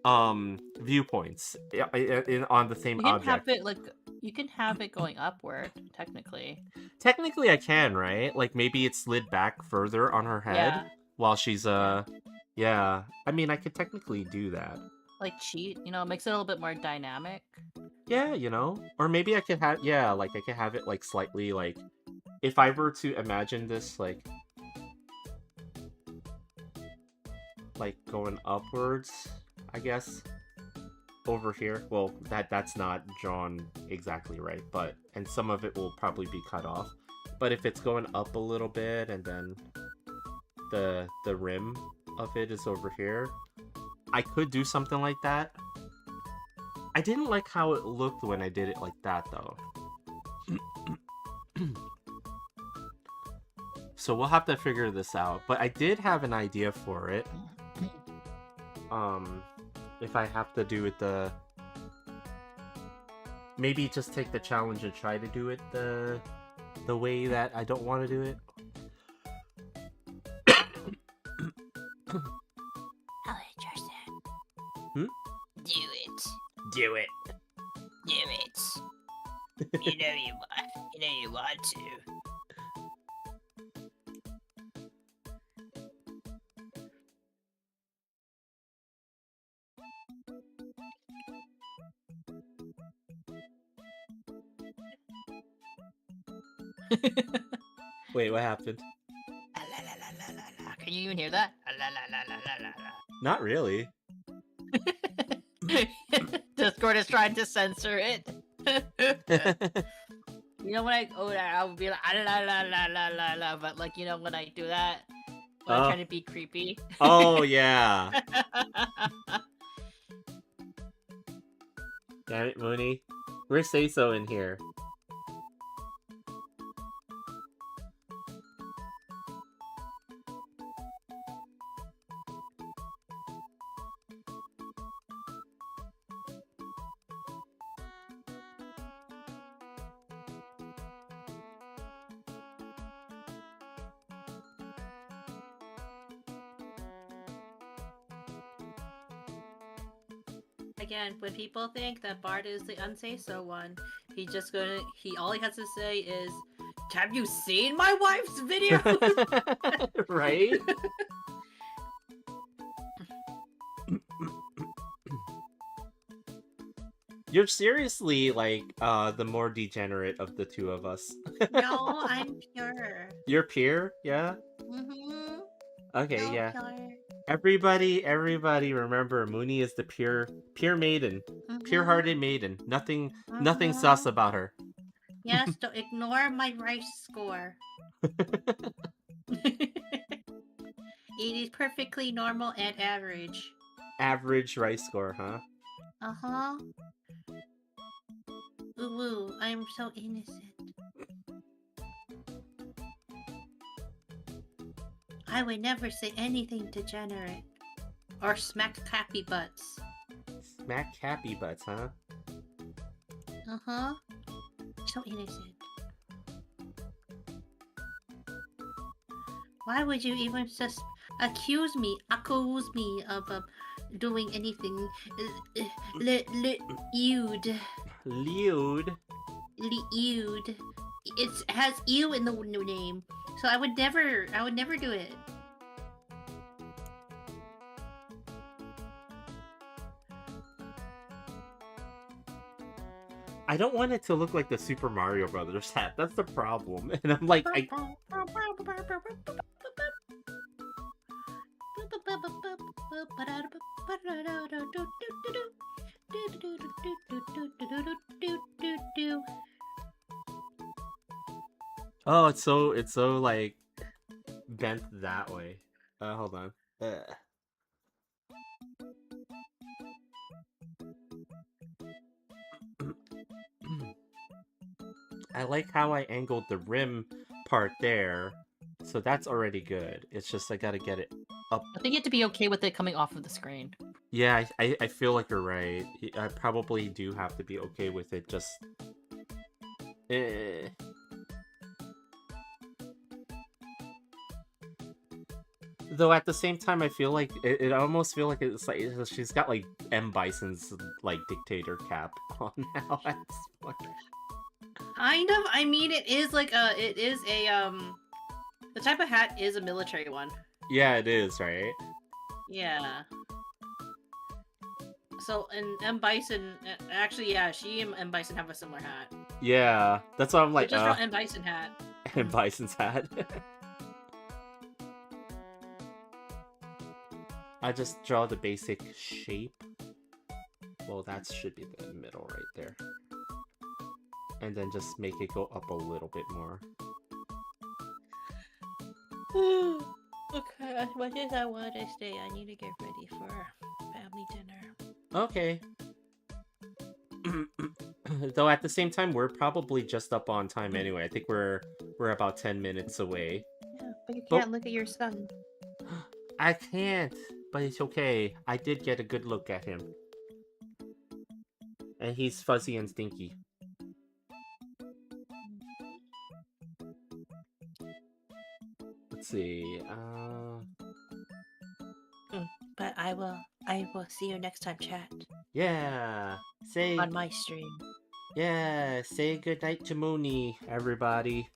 viewpoints on the same object. You can have it going upward, technically. Technically I can, right? Like maybe it's slid back further on her head Yeah. while she's yeah. I mean, I could technically do that. Like cheat, you know, it makes it a little bit more dynamic. Yeah, you know, or maybe I could have, yeah, like I could have it like slightly like, if I were to imagine this like going upwards, I guess, over here. Well, that's not drawn exactly right, but and some of it will probably be cut off. But if it's going up a little bit and then the rim of it is over here, I could do something like that. I didn't like how it looked when I did it like that, though. So we'll have to figure this out. But I did have an idea for it. If I have to do it maybe just take the challenge and try to do it the way that I don't want to do it. Hmm? Do it. Do it. Do it. You know you want to. Wait, what happened? Can you even hear that? Not really. Discord is trying to censor it. You know when I would be like la la la la la la, but like you know when I do that, when I'm trying to be creepy. Oh yeah. Damn it, Mooney. Where's Say So in here? Again, when people think that Bard is the unsafe-so one, all he has to say is, "Have you seen my wife's video?" Right? You're seriously like the more degenerate of the two of us. No, I'm pure. You're pure, yeah? Mm-hmm. Okay, No, yeah. pure. Everybody remember Mooney is the pure maiden. Pure-hearted maiden. Nothing sus about her. Yes, don't ignore my rice score. It is perfectly normal and average. Average rice score, huh? Uh-huh. Ooh, I'm so innocent. I would never say anything degenerate. Or smack happy butts. Smack happy butts, huh? Uh-huh. So innocent. Why would you even just accuse me of doing anything lewd? Lewd? Lewd. It has "ew" in the name, so I would never do it. I don't want it to look like the Super Mario Brothers hat. That's the problem. And I'm like, oh, it's so like bent that way. Hold on. I like how I angled the rim part there, so that's already good. It's just I gotta get it up. I think you have to be okay with it coming off of the screen. Yeah, I feel like you're right. I probably do have to be okay with it, just... Though at the same time, I feel like it almost feel like it's like she's got like M. Bison's like dictator cap on now at this point. Kind of. I mean, it is a the type of hat is a military one. Yeah, it is, right? Yeah. So, and M. Bison, actually, yeah, she and M. Bison have a similar hat. Yeah, that's why I'm like, just draw M. Bison hat. M. Bison's hat. I just draw the basic shape. Well, that should be the middle right there. And then just make it go up a little bit more. Okay, as much as I want to stay, I need to get ready for family dinner. Okay. Though at the same time, we're probably just up on time anyway. I think we're about 10 minutes away. Yeah, but you can't look at your son. I can't, but it's okay. I did get a good look at him. And he's fuzzy and stinky. Let's see. But I will see you next time, chat. Yeah. Say on my stream. Yeah. Say goodnight to Mooney, everybody.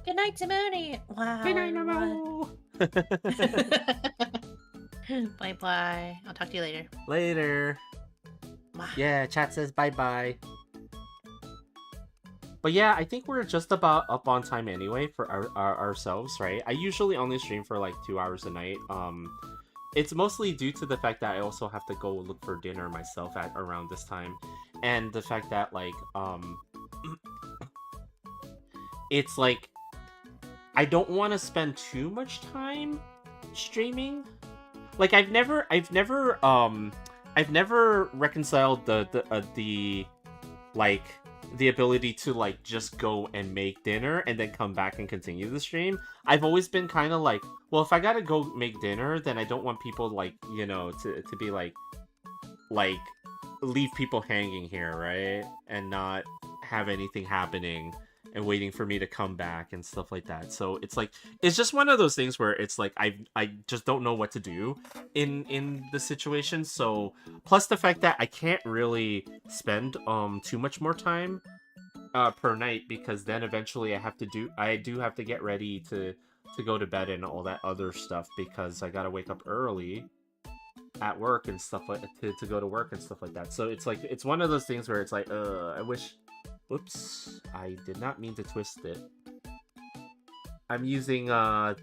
Good night to Mooney. Wow. Good night, Mo. Bye bye. I'll talk to you later. Later. Bye. Yeah. Chat says bye bye. But yeah, I think we're just about up on time anyway for ourselves, right? I usually only stream for like 2 hours a night. It's mostly due to the fact that I also have to go look for dinner myself at around this time, and the fact that like it's like I don't want to spend too much time streaming. Like I've never reconciled the like the ability to like just go and make dinner and then come back and continue the stream. I've always been kind of like, well, if I gotta go make dinner, then I don't want people like, you know, to be like leave people hanging here, right? And not have anything happening and waiting for me to come back and stuff like that. So it's like it's just one of those things where it's like I just don't know what to do in the situation. So plus the fact that I can't really spend too much more time per night, because then eventually I do have to get ready to go to bed and all that other stuff, because I gotta wake up early at work and stuff like to go to work and stuff like that. So it's like it's one of those things where it's like I wish. Whoops, I did not mean to twist it. I'm using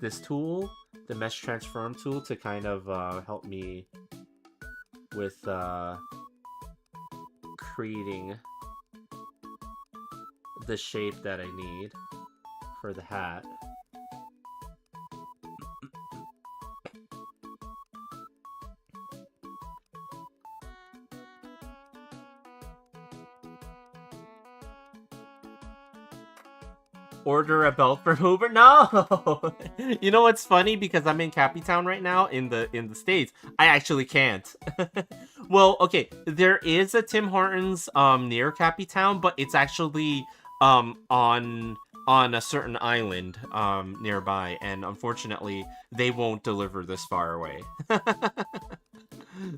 this tool, the mesh transform tool, to kind of help me with creating the shape that I need for the hat. Order a belt for Hoover? No! You know what's funny? Because I'm in Cappy Town right now in the States. I actually can't. Well, okay, there is a Tim Hortons near Cappy Town, but it's actually on a certain island nearby, and unfortunately they won't deliver this far away.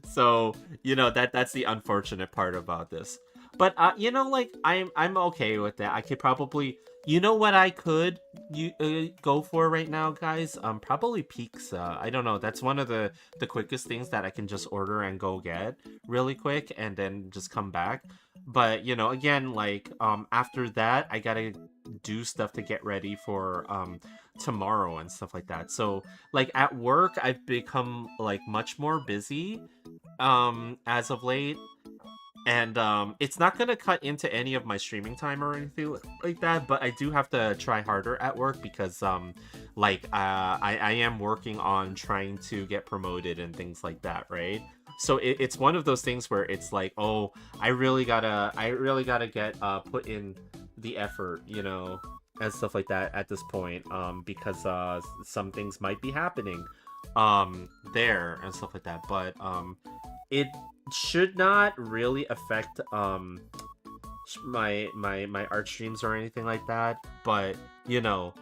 So, you know, that's the unfortunate part about this. But you know, like I'm okay with that. I could probably, you know what I could go for right now, guys? Probably pizza. I don't know. That's one of the quickest things that I can just order and go get really quick and then just come back. But, you know, again, like after that, I gotta do stuff to get ready for tomorrow and stuff like that. So, like at work, I've become like much more busy as of late. And it's not gonna cut into any of my streaming time or anything like that, but I do have to try harder at work because like I am working on trying to get promoted and things like that, right? So it's one of those things where it's like, oh, I really gotta get put in the effort, you know, and stuff like that at this point, because some things might be happening there and stuff like that, but it should not really affect my art streams or anything like that. But you know,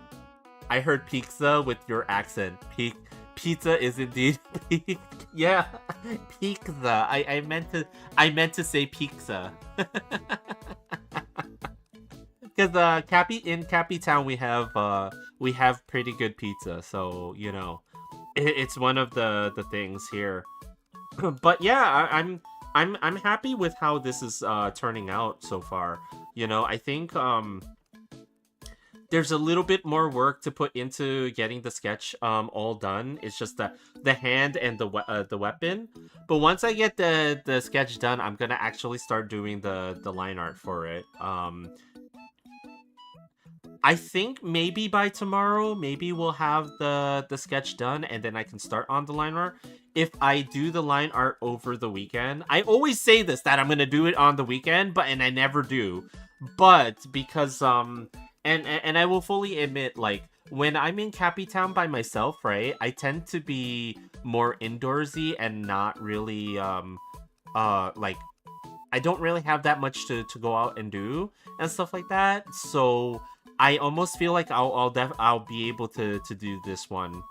I heard pizza with your accent. Pizza is indeed yeah, pizza. I meant to say pizza. Because in Cappy Town we have pretty good pizza, so you know, it's one of the things here. But yeah, I'm happy with how this is turning out so far. You know, I think there's a little bit more work to put into getting the sketch all done. It's just the hand and the weapon. But once I get the sketch done, I'm gonna actually start doing the line art for it. I think maybe by tomorrow, maybe we'll have the sketch done, and then I can start on the line art. If I do the line art over the weekend, I always say this, that I'm gonna do it on the weekend, and I never do. But because and I will fully admit, like when I'm in Cappy Town by myself, right, I tend to be more indoorsy and not really like I don't really have that much to go out and do and stuff like that. So I almost feel like I'll be able to do this one,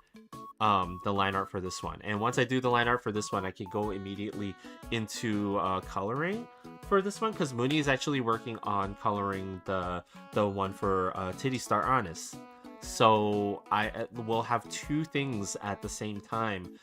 the line art for this one. And once I do the line art for this one, I can go immediately into coloring for this one, because Mooney is actually working on coloring the one for Titty Star Honest. So I will have two things at the same time,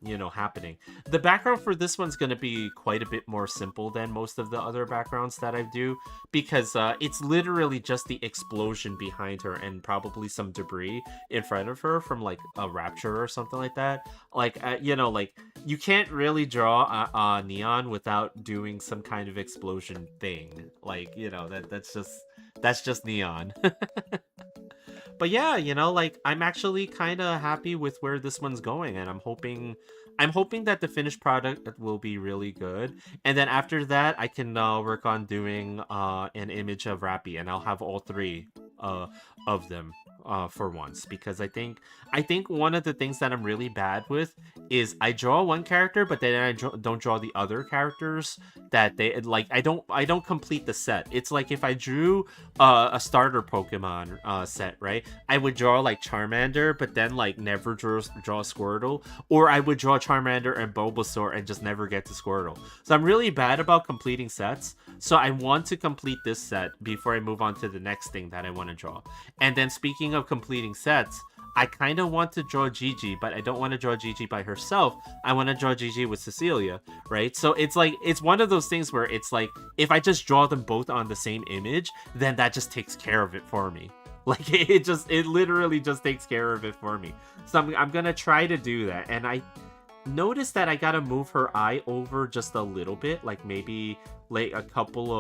you know, happening. The background for this one's gonna be quite a bit more simple than most of the other backgrounds that I do, because it's literally just the explosion behind her and probably some debris in front of her from like a rapture or something like that. Like you know, like you can't really draw neon without doing some kind of explosion thing. Like, you know, that's just neon. But yeah, you know, like I'm actually kind of happy with where this one's going, and I'm hoping that the finished product will be really good. And then after that, I can work on doing an image of Rappy, and I'll have all three of them for once, because I think one of the things that I'm really bad with is I draw one character, but then I don't draw the other characters that they like. I don't complete the set. It's like if I drew a starter Pokemon set, right? I would draw like Charmander, but then like never draw Squirtle, or I would draw Charmander and Bulbasaur and just never get to Squirtle. So I'm really bad about completing sets. So I want to complete this set before I move on to the next thing that I want to draw. And then speaking of completing sets, I kind of want to draw Gigi, but I don't want to draw Gigi by herself. I want to draw Gigi with Cecilia, right? So it's like, it's one of those things where it's like, if I just draw them both on the same image, then that just takes care of it for me. Like, it literally just takes care of it for me. So I'm going to try to do that. And I noticed that I got to move her eye over just a little bit, like maybe like a couple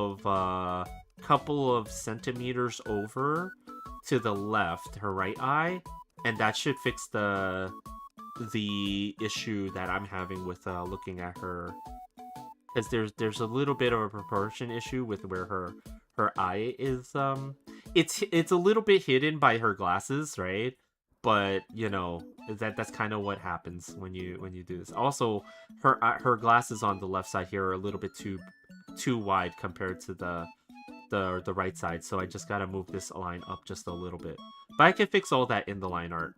of centimeters over to the left, her right eye, and that should fix the issue that I'm having with looking at her, because there's a little bit of a proportion issue with where her eye is. It's a little bit hidden by her glasses, right? But you know, that's kind of what happens when you do this. Also, her glasses on the left side here are a little bit too wide compared to the right side, so I just gotta move this line up just a little bit. But I can fix all that in the line art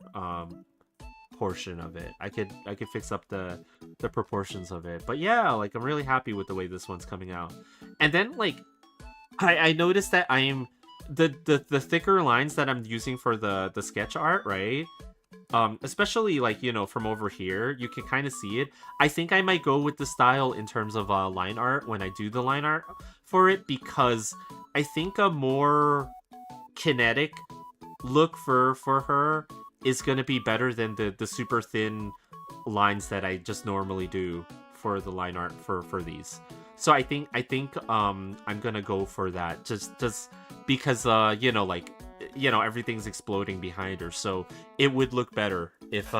portion of it. I could fix up the proportions of it. But yeah, like I'm really happy with the way this one's coming out. And then like I noticed that I am the thicker lines that I'm using for the sketch art, right? Especially like, you know, from over here, you can kind of see it. I think I might go with the style in terms of line art when I do the line art for it, because I think a more kinetic look for her is going to be better than the super thin lines that I just normally do for the line art for these. So I think I'm going to go for that just because you know, like, you know, everything's exploding behind her, so it would look better if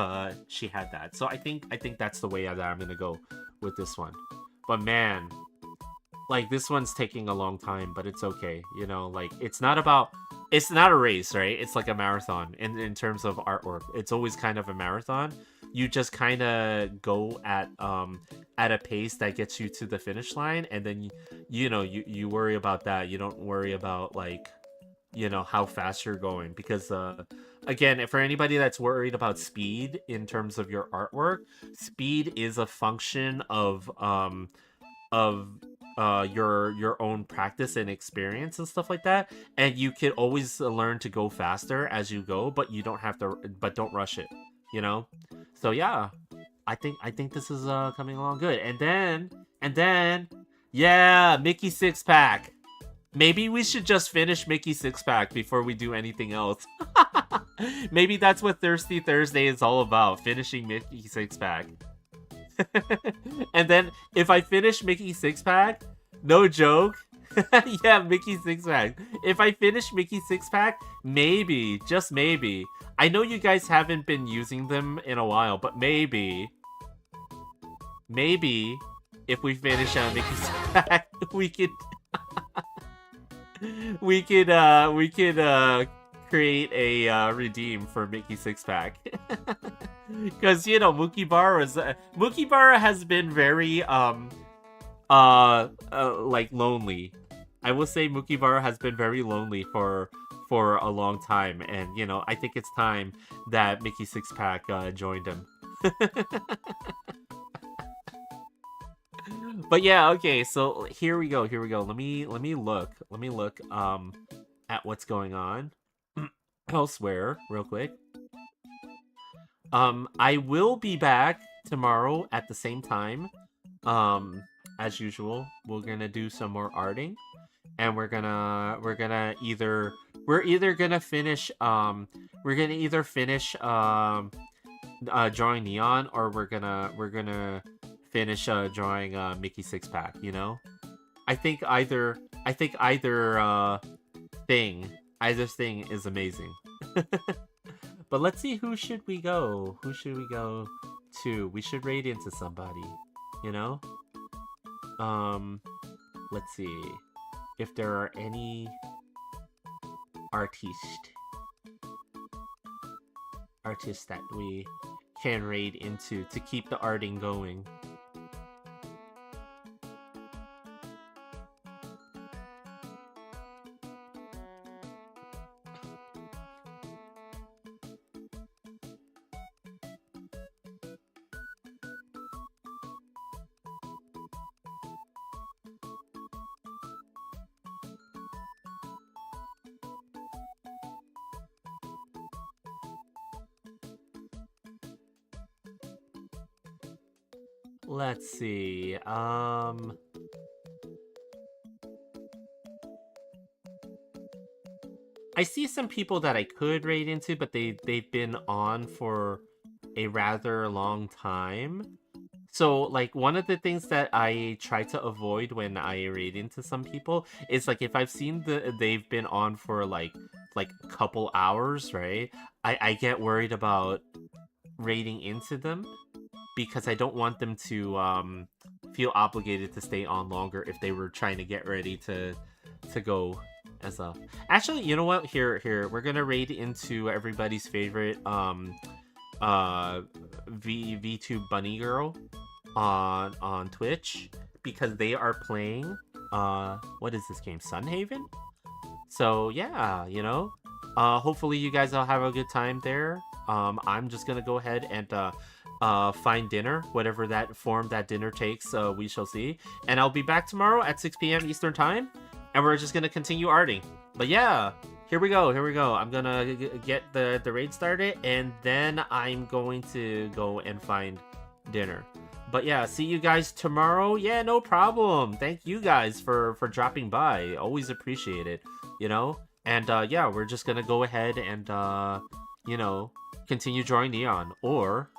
she had that. So I think that's the way that I'm gonna go with this one. But man, like, this one's taking a long time, but it's okay, you know. Like, it's not a race, right? It's like a marathon in terms of artwork. It's always kind of a marathon. You just kind of go at a pace that gets you to the finish line, and then you know, you worry about that. You don't worry about, like, you know, how fast you're going, because again, for anybody that's worried about speed in terms of your artwork, speed is a function of your own practice and experience and stuff like that, and you can always learn to go faster as you go, but you don't have to, but don't rush it, you know. So yeah, I think this is coming along good. And then yeah, Mickey 6-pack. Maybe we should just finish Mickey 6-pack before we do anything else. Maybe that's what Thirsty Thursday is all about, finishing Mickey 6-pack. And then if I finish Mickey 6-pack, no joke, yeah, Mickey 6-pack. If I finish Mickey 6-pack, maybe, just maybe. I know you guys haven't been using them in a while, but maybe if we finish Mickey 6-pack, we could create a redeem for Mickey 6-pack. Because, you know, Mukibara has been very like lonely. I will say Mukibara has been very lonely for a long time, and you know, I think it's time that Mickey 6-pack joined him. But yeah, okay, so here we go. Let me look at what's going on elsewhere real quick. I will be back tomorrow at the same time. As usual, we're gonna do some more arting, and we're gonna either finish drawing Neon, or we're gonna finish drawing Mickey 6-pack, you know? I think either thing is amazing. But let's see, who should we go to? We should raid into somebody, you know? Let's see if there are any artist that we can raid into to keep the arting going. Let's see. I see some people that I could raid into, but they've been on for a rather long time. So, like, one of the things that I try to avoid when I raid into some people is, like, if I've seen they've been on for, like a couple hours, right? I get worried about raiding into them because I don't want them to feel obligated to stay on longer if they were trying to get ready to go as a... Actually, you know what? Here, we're gonna raid into everybody's favorite VTube Bunny Girl on Twitch because they are playing what is this game? Sunhaven? So yeah, you know, hopefully you guys all have a good time there. I'm just gonna go ahead and find dinner, whatever that form that dinner takes. We shall see, and I'll be back tomorrow at 6 p.m. Eastern time, and we're just gonna continue arting. But yeah, here we go. I'm gonna get the raid started, and then I'm going to go and find dinner. But yeah, see you guys tomorrow. Yeah, no problem. Thank you guys for dropping by. Always appreciate it, you know. And yeah, we're just gonna go ahead and you know, continue drawing Neon or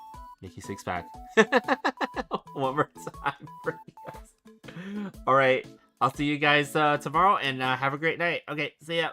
Mickey Six Pack. One more time for you guys. All right, I'll see you guys tomorrow, and have a great night. Okay, see ya.